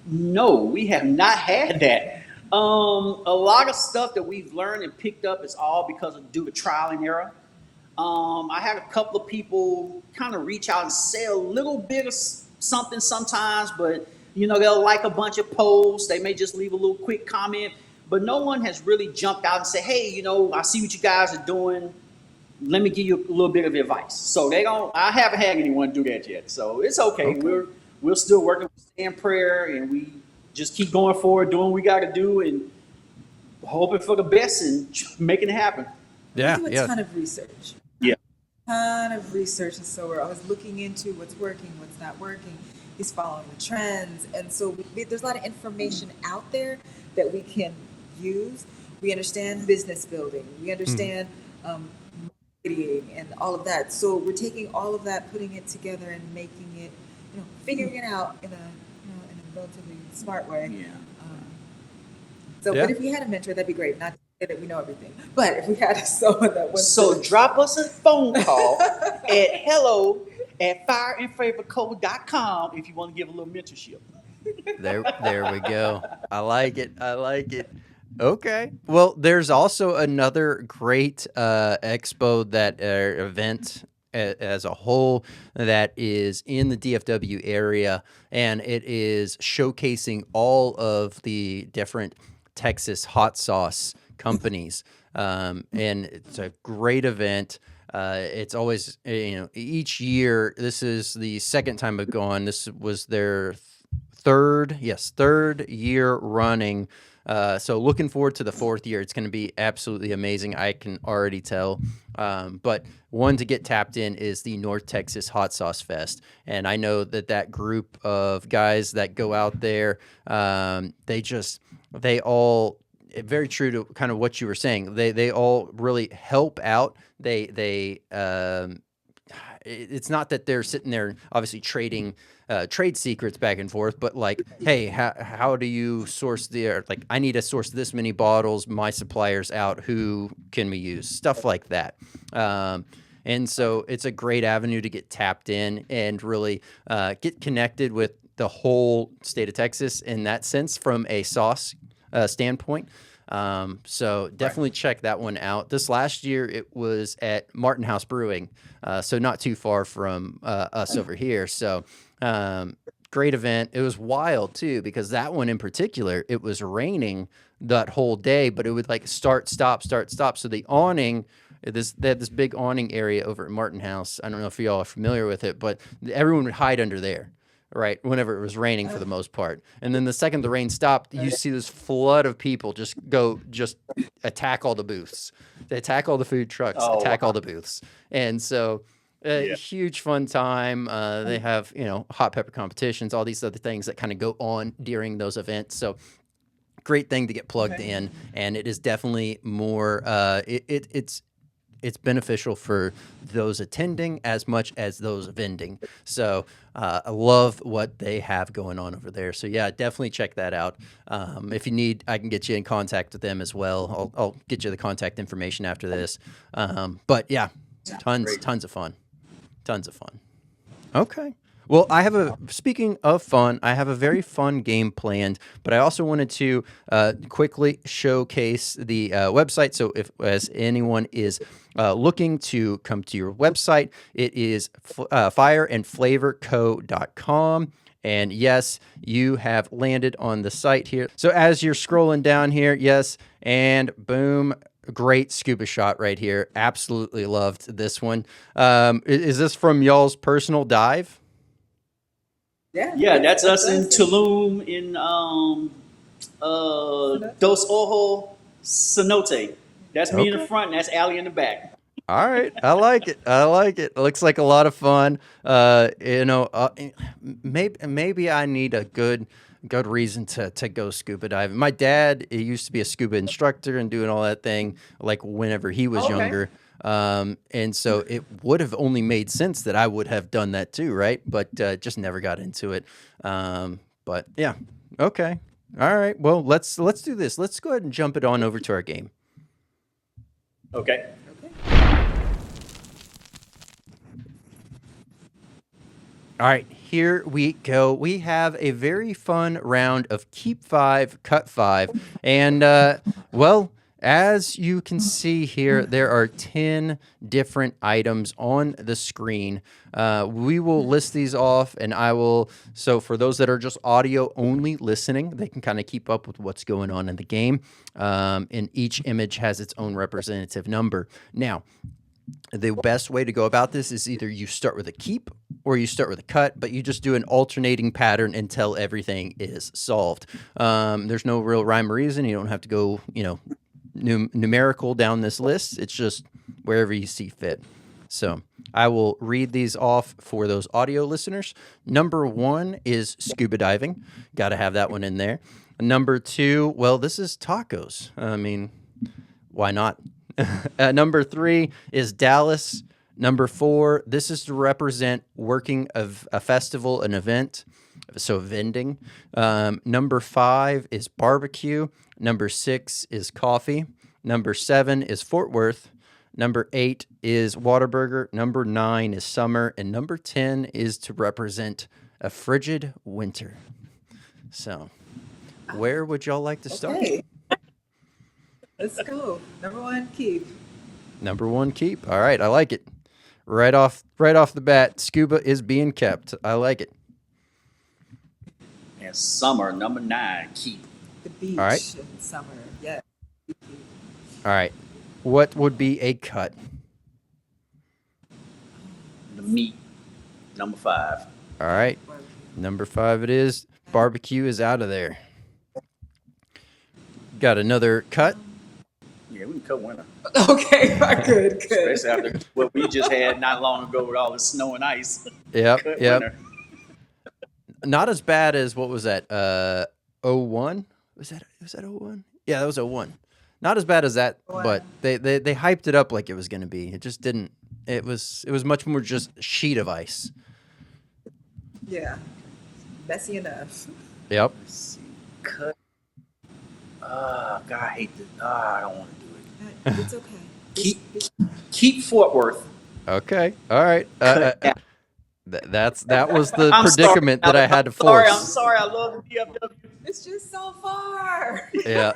No, we have not had that. A lot of stuff that we've learned and picked up is all because of due to trial and error. I had a couple of people kind of reach out and say a little bit of something sometimes, but they'll like a bunch of posts. They may just leave a little quick comment, but no one has really jumped out and said, "Hey, I see what you guys are doing. Let me give you a little bit of advice." So I haven't had anyone do that yet. So it's okay. We're still working, stay in prayer, and we just keep going forward, doing what we got to do, and hoping for the best and making it happen. Yeah, We do a ton of research. Yeah. Ton of research, and so we're always looking into what's working, what's not working. He's following the trends, and so there's a lot of information out there that we can use. We understand business building. We understand marketing and all of that. So we're taking all of that, putting it together, and making it, figuring it out in a relatively smart way. Yeah. But if we had a mentor, that'd be great. Not to say that we know everything, but if we had someone that was drop us a phone call at hello@fireandfavorcode.com if you want to give a little mentorship. There we go. I like it. Okay. Well, there's also another great expo event as a whole that is in the DFW area, and it is showcasing all of the different Texas hot sauce companies. And it's a great event. It's always, each year, this is the second time I've gone. This was their third year running. So looking forward to the fourth year. It's going to be absolutely amazing. I can already tell. But one to get tapped in is the North Texas Hot Sauce Fest. And I know that group of guys that go out there, they all, very true to kind of what you were saying. They all really help out. It's not that they're sitting there obviously trading trade secrets back and forth, but like, hey, how do you source I need to source this many bottles, my supplier's out, who can we use? Stuff like that. And so it's a great avenue to get tapped in and really get connected with the whole state of Texas in that sense from a sauce standpoint. So definitely check that one out. This last year, it was at Martin House Brewing, so not too far from us over here. So great event. It was wild too, because that one in particular, it was raining that whole day, but it would start, stop. So the awning, they had this big awning area over at Martin House. I don't know if y'all are familiar with it, but everyone would hide under there. right? Whenever it was raining for the most part. And then the second the rain stopped, you see this flood of people just attack all the booths. They attack all the food trucks, Oh, attack all wow. the booths. And so Yeah. huge fun time. They have, hot pepper competitions, all these other things that kind of go on during those events. So great thing to get plugged in, and it is definitely more. It's beneficial for those attending as much as those vending. So I love what they have going on over there. So yeah, definitely check that out. If you need, I can get you in contact with them as well. I'll get you the contact information after this. But yeah, tons of fun. Okay. Well, speaking of fun, I have a very fun game planned, but I also wanted to quickly showcase the website. So as anyone is looking to come to your website, it is fireandflavorco.com. And yes, you have landed on the site here. So as you're scrolling down here, yes, and boom, great scuba shot right here. Absolutely loved this one. Is this from y'all's personal dive? Yeah, that's us in Tulum in Dos Ojos Cenote. That's me in the front, and that's Allie in the back. All right, I like it. It looks like a lot of fun. Maybe I need a good reason to go scuba diving. My dad, he used to be a scuba instructor and doing all that thing, like whenever he was younger. And so it would have only made sense that I would have done that too, right? But just never got into it. But yeah, okay, all right. Well, let's do this. Let's go ahead and jump it on over to our game. Okay. All right, here we go. We have a very fun round of Keep 5, Cut 5. And, well, as you can see here, there are 10 different items on the screen. We will list these off, and so for those that are just audio only listening, they can kind of keep up with what's going on in the game. And each image has its own representative number. Now, the best way to go about this is either you start with a keep or you start with a cut, but you just do an alternating pattern until everything is solved. There's no real rhyme or reason. You don't have to go, numerical down this list. It's just wherever you see fit. So I will read these off for those audio listeners. Number 1 is scuba diving. Got to have that one in there. Number 2, well, this is tacos. I mean, why not? Number 3 is Dallas. Number 4, this is to represent working of a festival, an event, so vending. Number 5 is barbecue. Number 6 is coffee. Number 7 is Fort Worth. Number 8 is Whataburger. Number 9 is summer. And number 10 is to represent a frigid winter. So, where would y'all like to start? Okay. Let's go. Number 1, keep. Number 1, keep. All right, I like it. Right off the bat, scuba is being kept. I like it. And summer, number 9, keep. The beach. All right. In summer. Yeah. All right. What would be a cut? The meat, number 5. All right. Number 5 it is. Barbecue is out of there. Got another cut? Yeah, we can cut winter. Okay, good. Especially after what we just had not long ago with all the snow and ice. Yep. Cut Yep. winter. Not as bad as what was that? 01? Was that 01? Yeah, that was 01. Not as bad as that, but they hyped it up like it was going to be. It just didn't. It was much more just sheet of ice. Yeah. Messy enough. Yep. Let's see. Cut. God, I hate this. I don't want to do it. It's okay. Keep Fort Worth. Okay. All right. Cut. That was the I'm predicament sorry. that I had to I'm force. sorry. I love the DFW. It's just so far. Yeah.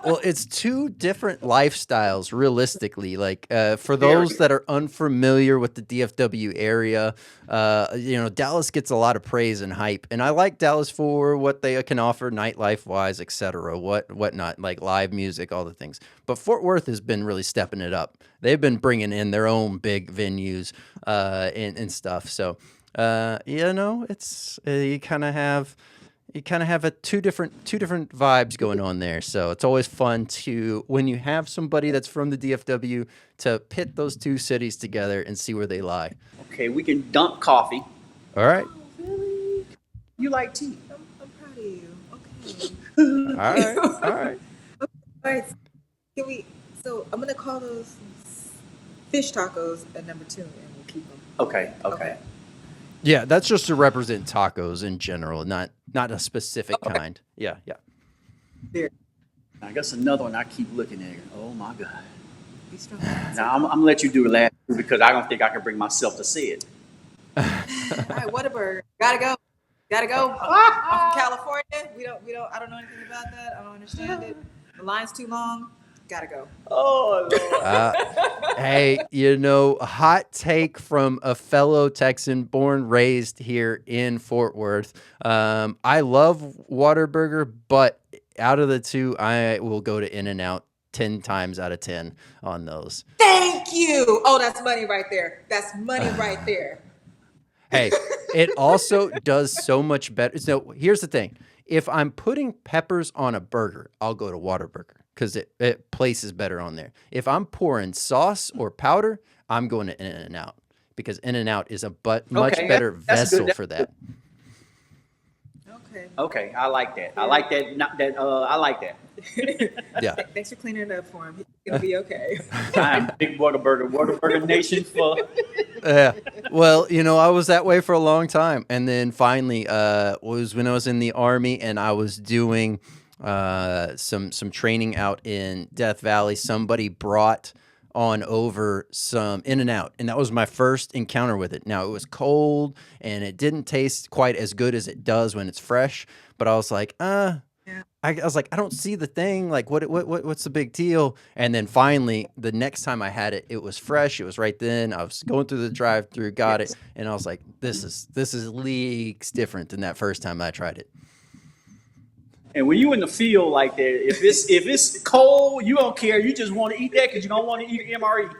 Well, it's two different lifestyles, realistically. Like, for those that are unfamiliar with the DFW area, Dallas gets a lot of praise and hype, and I like Dallas for what they can offer nightlife wise, etc. Whatnot, like live music, all the things. But Fort Worth has been really stepping it up. They've been bringing in their own big venues and stuff. So It's you kind of have a two different vibes going on there. So it's always fun to when you have somebody that's from the DFW to pit those two cities together and see where they lie. Okay, we can dunk coffee. All right. Oh, really? You like tea? I'm proud of you. All Okay. right. All right. All right. Can we? So I'm gonna call those fish tacos at number 2, and we'll keep them. Okay. Yeah, that's just to represent tacos in general, not a specific kind. Yeah. There. I guess another one I keep looking at. Oh my God. Be strong. Now I'm gonna let you do the last two because I don't think I can bring myself to say it. All right, Whataburger. Gotta go. I'm from California. We don't. I don't know anything about that. I don't understand it. The line's too long. Gotta go. Oh Lord. Hey, a hot take from a fellow Texan born, raised here in Fort Worth. I love Whataburger, but out of the two, I will go to In-N-Out 10 times out of 10 on those. Thank you. Oh, that's money right there. Hey, it also does so much better. So here's the thing. If I'm putting peppers on a burger, I'll go to Whataburger because it places better on there. If I'm pouring sauce or powder, I'm going to In-N-Out because In-N-Out is a much better vessel for that. Okay, I like that. I like that. I like that. Yeah. Thanks for cleaning it up for him. He's gonna be okay. I'm big Whataburger Nation for. Yeah. Well, I was that way for a long time. And then finally was when I was in the Army and I was doing some training out in Death Valley. Somebody brought on over some In-N-Out, and that was my first encounter with it. Now, it was cold, and it didn't taste quite as good as it does when it's fresh, but I was like, I was like, I don't see the thing. Like, what's the big deal? And then finally, the next time I had it, it was fresh. It was right then. I was going through the drive-through, got it, and I was like, this is leagues different than that first time I tried it. And when you in the field like that, if it's cold, you don't care. You just want to eat that because you don't want to eat MRE.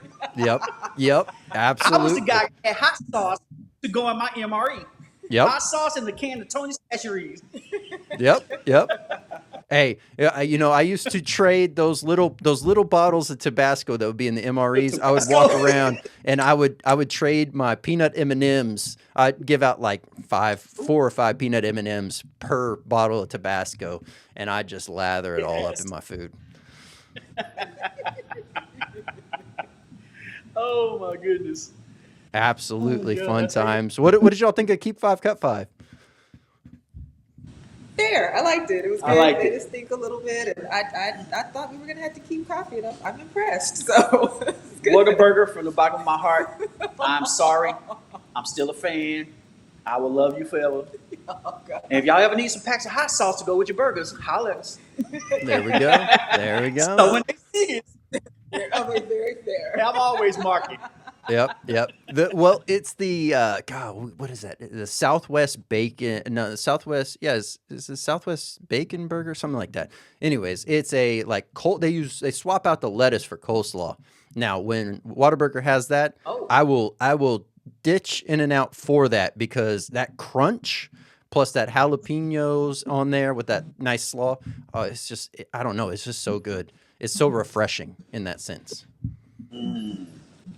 Yep, absolutely. I was the guy who had hot sauce to go in my MRE. Yep. Hot sauce in the can of Tony Statuaries. Yep. Hey, I used to trade those little bottles of Tabasco that would be in the MREs. I would walk around and I would trade my peanut M&Ms. I'd give out like 4 or 5 peanut M&Ms per bottle of Tabasco, and I'd just lather it all up in my food. Oh my goodness. Absolutely fun times. What did y'all think of Keep 5 Cut 5? Fair. I liked it. It was good. I liked Made it. us think a little bit, and I thought we were gonna have to keep coffee, and I'm impressed. So it's good. Whataburger from the bottom of my heart. I'm sorry. I'm still a fan. I will love you forever. Oh, God. And if y'all ever need some packs of hot sauce to go with your burgers, holler at us. There we go. So when they see it, I'm very fair. I'm always marking. Yep. It's the God. What is that? The Southwest Bacon. No, the Southwest. Yeah, is the Southwest Bacon Burger, something like that. Anyways, it's a like they swap out the lettuce for coleslaw. Now, when Whataburger has that, I will ditch In-N-Out for that because that crunch plus that jalapenos on there with that nice slaw. It's just I don't know. It's just so good. It's so refreshing in that sense.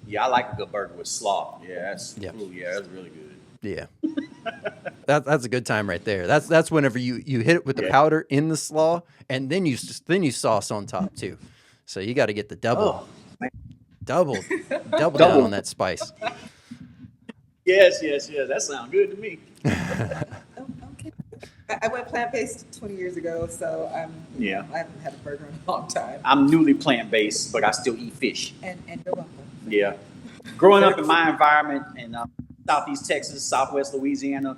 Yeah, I like a good burger with slaw. That's really good. Yeah. That's a good time right there. That's whenever you hit it with the powder in the slaw, and then you sauce on top too. So you got to get the double down on that spice. Yes. That sounds good to me. Okay. I went plant-based 20 years ago, so I haven't had a burger in a long time. I'm newly plant-based, but I still eat fish. And you're welcome. Yeah. Growing up in my environment in Southeast Texas, Southwest Louisiana,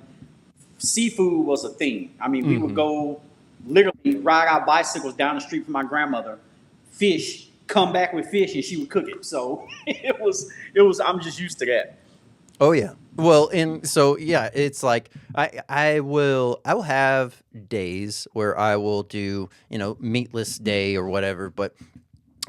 seafood was a thing. I mean, we would go literally ride our bicycles down the street from my grandmother, fish, come back with fish, and she would cook it. So it was. I'm just used to that. Oh yeah. Well, and so yeah, it's like I will have days where I will do meatless day or whatever, but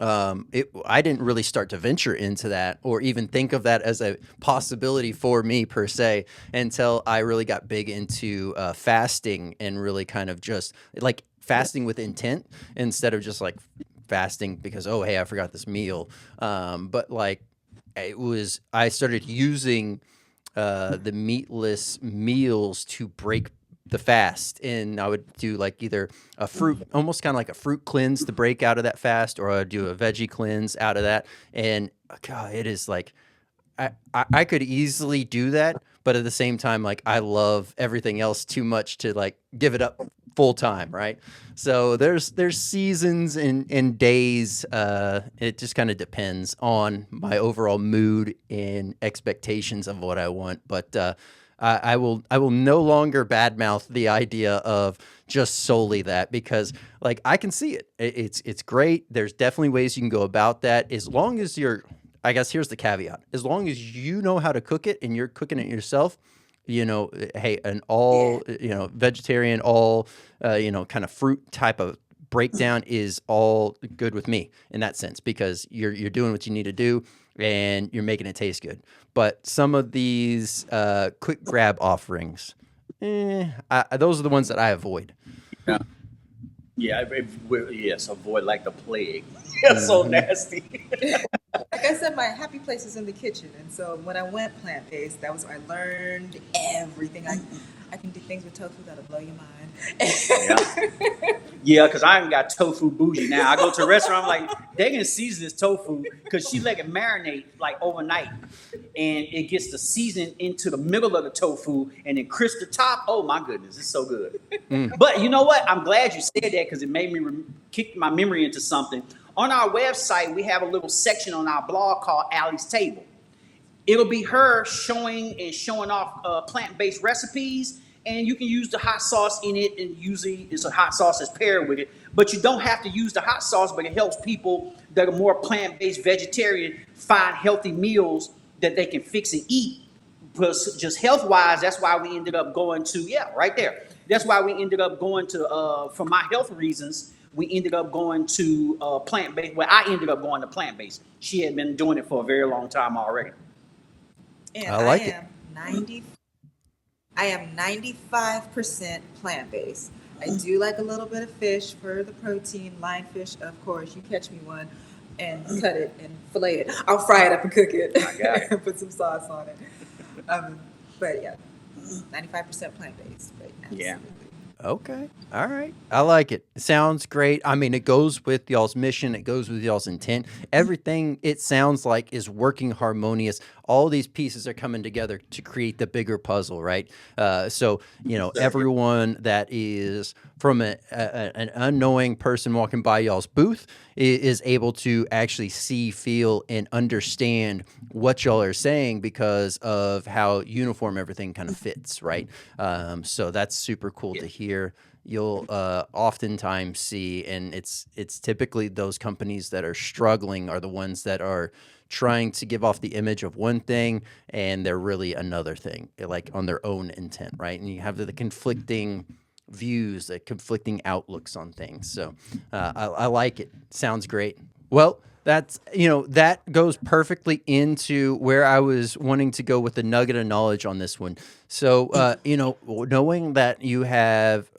I didn't really start to venture into that or even think of that as a possibility for me per se until I really got big into fasting and really kind of just like fasting with intent instead of just like fasting because, oh, hey, I forgot this meal. But like I started using the meatless meals to break the fast, and I would do like either a fruit, almost kind of like a fruit cleanse to break out of that fast, or I'd do a veggie cleanse out of that. And God, it is like I could easily do that, but at the same time, like I love everything else too much to like give it up full time, right? So there's seasons and days. It just kind of depends on my overall mood and expectations of what I want. But I will no longer badmouth the idea of just solely that because like I can see it. It's great. There's definitely ways you can go about that as long as you're. I guess here's the caveat: as long as you know how to cook it and you're cooking it yourself, hey, an Yeah. all vegetarian, all kind of fruit type of breakdown is all good with me in that sense because you're doing what you need to do and you're making it taste good. But some of these quick grab offerings, those are the ones that I avoid. Yeah. Yeah, yes, avoid like the plague. It's so Hmm. nasty. Like I said, my happy place is in the kitchen, and so when I went plant based, that was where I learned everything. I can do things with tofu that'll blow your Yeah. mind. Yeah, because I ain't got tofu bougie now. I go to a restaurant, I'm like, they can season this tofu because she let it marinate like overnight. And it gets the season into the middle of the tofu and then crisp the top. Oh my goodness, it's so good. Mm. But you know what? I'm glad you said that because it made me kick my memory into something. On our website, we have a little section on our blog called Allie's Table. It'll be her showing off plant-based recipes, and you can use the hot sauce in it. And usually, it's a hot sauce that's paired with it. But you don't have to use the hot sauce. But it helps people that are more plant-based vegetarian find healthy meals that they can fix and eat. Because just health-wise, that's why we ended up going to right there. That's why we ended up going to for my health reasons. We ended up going to plant-based. Well, I ended up going to plant-based. She had been doing it for a very long time already. And I like it. 90 I am 95% plant-based. I do like a little bit of fish for the protein, lionfish, of course. You catch me one and cut it and fillet it. I'll fry it up and cook it I got it. and put some sauce on it. Um, but yeah, 95% plant-based. But Yeah. absolutely. Okay. All right. I like it. It sounds great. I mean, it goes with y'all's mission. It goes with y'all's intent. Everything it sounds like is working harmonious. All these pieces are coming together to create the bigger puzzle, right? So, everyone that is from an unknowing person walking by y'all's booth is able to actually see, feel, and understand what y'all are saying because of how uniform everything kind of fits, right? So that's super cool Yeah. to hear. You'll oftentimes see, and it's typically those companies that are struggling are the ones that are trying to give off the image of one thing and they're really another thing, like on their own intent, right? And you have the conflicting views, the conflicting outlooks on things. So I like it. Sounds great. Well, that goes perfectly into where I was wanting to go with the nugget of knowledge on this one. So knowing that you have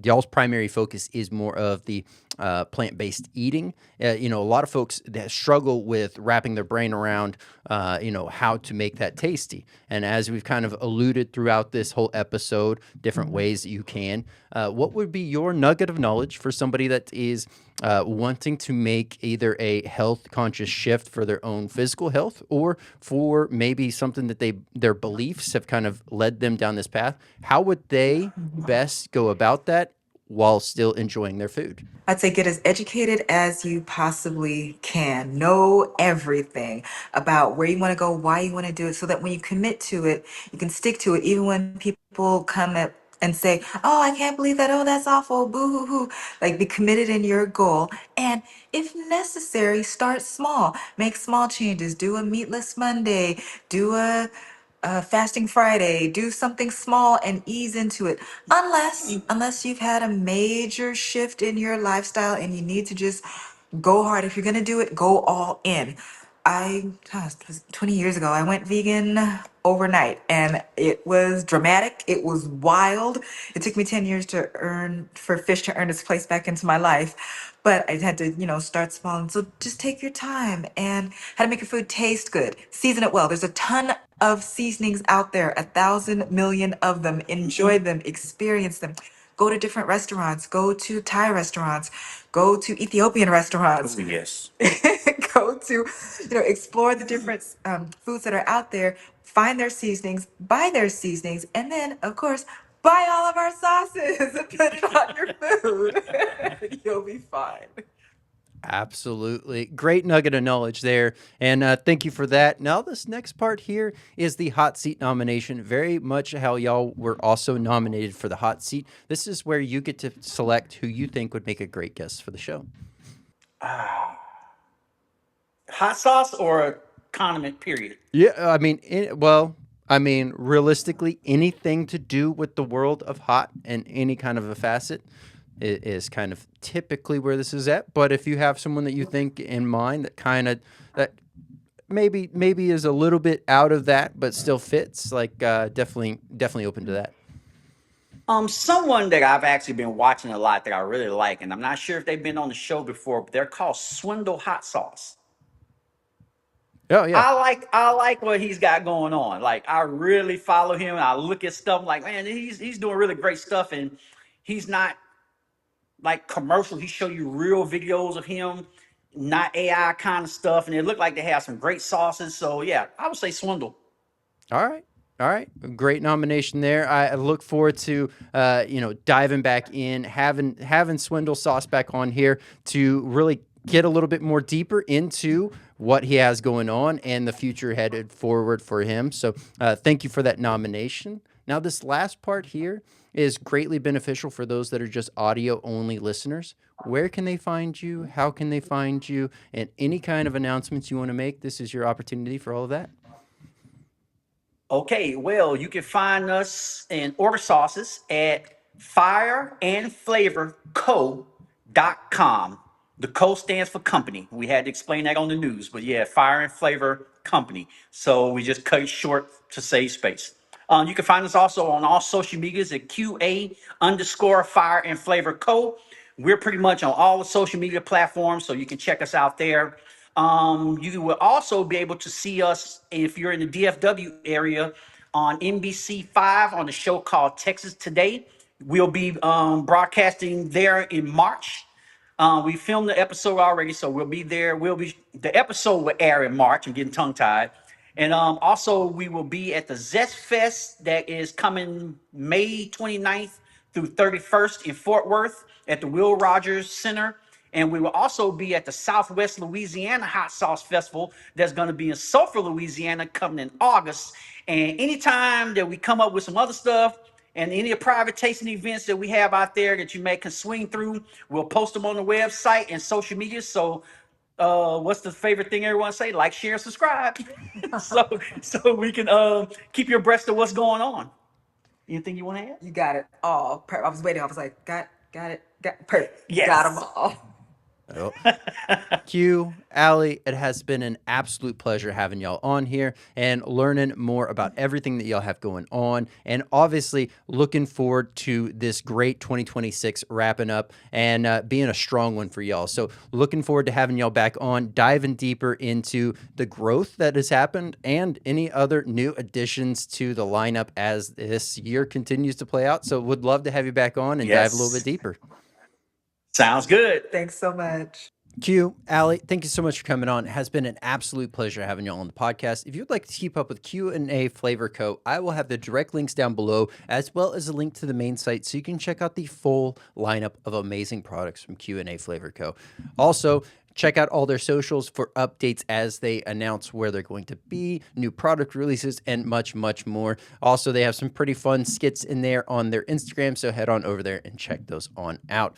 y'all's primary focus is more of the plant-based eating. A lot of folks that struggle with wrapping their brain around, how to make that tasty. And as we've kind of alluded throughout this whole episode, different ways that you can. What would be your nugget of knowledge for somebody that is wanting to make either a health conscious shift for their own physical health or for maybe something that their beliefs have kind of led them down this path? How would they best go about that while still enjoying their food? I'd say get as educated as you possibly can. Know everything about where you want to go, why you want to do it, so that when you commit to it, you can stick to it. Even when people come up and say, "Oh, I can't believe that. Oh, that's awful. Boo hoo hoo." Like, be committed in your goal. And if necessary, start small. Make small changes. Do a meatless Monday. Do a fasting Friday, do something small and ease into it. Unless you've had a major shift in your lifestyle and you need to just Go hard. If you're gonna do it, go all in. It was 20 years ago, I went vegan overnight, and it was dramatic. It was wild. It took me 10 years for fish to earn its place back into my life. But I had to, start small. And so just take your time and how to make your food taste good. Season it well. There's a ton of seasonings out there, 1,000,000,000 of them. Enjoy them, experience them. Go to different restaurants, go to Thai restaurants, go to Ethiopian restaurants, Oh, yes. go to, explore the different foods that are out there, find their seasonings, buy their seasonings, and then, of course, buy all of our sauces and put it on your food. You'll be fine. Absolutely. Great nugget of knowledge there. And thank you for that. Now, this next part here is the hot seat nomination. Very much how y'all were also nominated for the hot seat. This is where you get to select who you think would make a great guest for the show. Hot sauce or condiment, period? Yeah, realistically, anything to do with the world of hot and any kind of a facet is kind of typically where this is at. But if you have someone that you think in mind that maybe is a little bit out of that but still fits, like definitely open to that. Someone that I've actually been watching a lot that I really like, and I'm not sure if they've been on the show before, but they're called Swindle Hot Sauce. Oh yeah. I like what he's got going on. Like, I really follow him, and I look at stuff like, man, he's doing really great stuff, and he's not like commercial. He show you real videos of him, not AI kind of stuff, and it looked like they have some great sauces. So yeah, I would say Swindle. All right. All right. Great nomination there. I look forward to, diving back in, having Swindle Sauce back on here to really get a little bit more deeper into what he has going on and the future headed forward for him. So thank you for that nomination. Now, this last part here is greatly beneficial for those that are just audio only listeners. Where can they find you? How can they find you? And any kind of announcements you want to make, this is your opportunity for all of that. Okay, well, you can find us and order sauces at fireandflavorco.com. The co stands for company. We had to explain that on the news, but yeah, Fire and Flavor Company. So we just cut it short to save space. You can find us also on all social medias at QA_Fire and Flavor Co. We're pretty much on all the social media platforms, so you can check us out there. You will also be able to see us if you're in the DFW area on NBC5 on the show called Texas Today. We'll be broadcasting there in March. We filmed the episode already, so we'll be there. The episode will air in March. I'm getting tongue tied. And also, we will be at the Zest Fest that is coming May 29th through 31st in Fort Worth at the Will Rogers Center. And we will also be at the Southwest Louisiana Hot Sauce Festival that's going to be in Sulphur, Louisiana, coming in August. And anytime that we come up with some other stuff and any private tasting events that we have out there that you can swing through, we'll post them on the website and social media. So what's the favorite thing everyone say? Like, share, subscribe. so we can keep you abreast of what's going on. Anything you want to add? You got it all. I was waiting. I was like, got it. Perfect. Yes. Got them all. Oh. Q Allie, it has been an absolute pleasure having y'all on here and learning more about everything that y'all have going on, and obviously looking forward to this great 2026 wrapping up and being a strong one for y'all. So looking forward to having y'all back on, diving deeper into the growth that has happened and any other new additions to the lineup as this year continues to play out. So would love to have you back on and dive a little bit deeper. Sounds good. Thanks so much. Q, Allie, thank you so much for coming on. It has been an absolute pleasure having you on the podcast. If you'd like to keep up with Q&A Flavor Co., I will have the direct links down below, as well as a link to the main site so you can check out the full lineup of amazing products from Q&A Flavor Co. Also, check out all their socials for updates as they announce where they're going to be, new product releases, and much, much more. Also, they have some pretty fun skits in there on their Instagram, so head on over there and check those on out.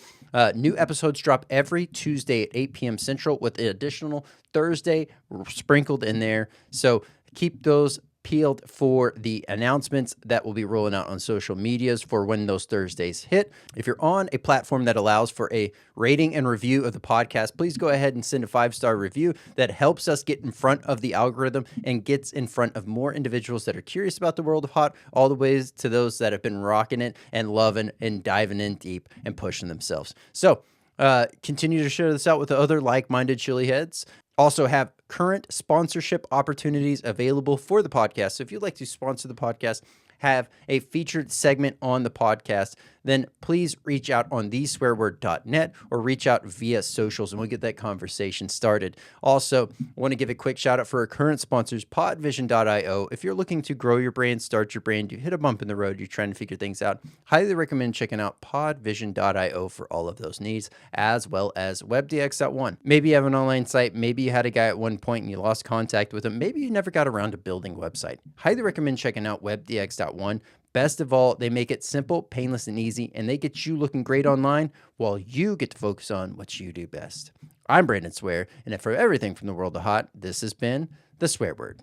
New episodes drop every Tuesday at 8 p.m. Central with an additional Thursday sprinkled in there. So keep those peeled for the announcements that will be rolling out on social medias for when those Thursdays hit. If you're on a platform that allows for a rating and review of the podcast, please go ahead and send a 5-star review. That helps us get in front of the algorithm and gets in front of more individuals that are curious about the world of hot, all the ways to those that have been rocking it and loving and diving in deep and pushing themselves. So continue to share this out with the other like-minded chili heads. Also have current sponsorship opportunities available for the podcast. So if you'd like to sponsor the podcast, have a featured segment on the podcast, then please reach out on theswearword.net or reach out via socials and we'll get that conversation started. Also, I want to give a quick shout out for our current sponsors, podvision.io. If you're looking to grow your brand, start your brand, you hit a bump in the road, you're trying to figure things out, highly recommend checking out podvision.io for all of those needs, as well as webdx.one. Maybe you have an online site, maybe you had a guy at one point and you lost contact with him, maybe you never got around to building a website. Highly recommend checking out webdx.one. Best of all, they make it simple, painless, and easy, and they get you looking great online while you get to focus on what you do best. I'm Brandon Swear, and for everything from the world of hot, this has been The Swear Word.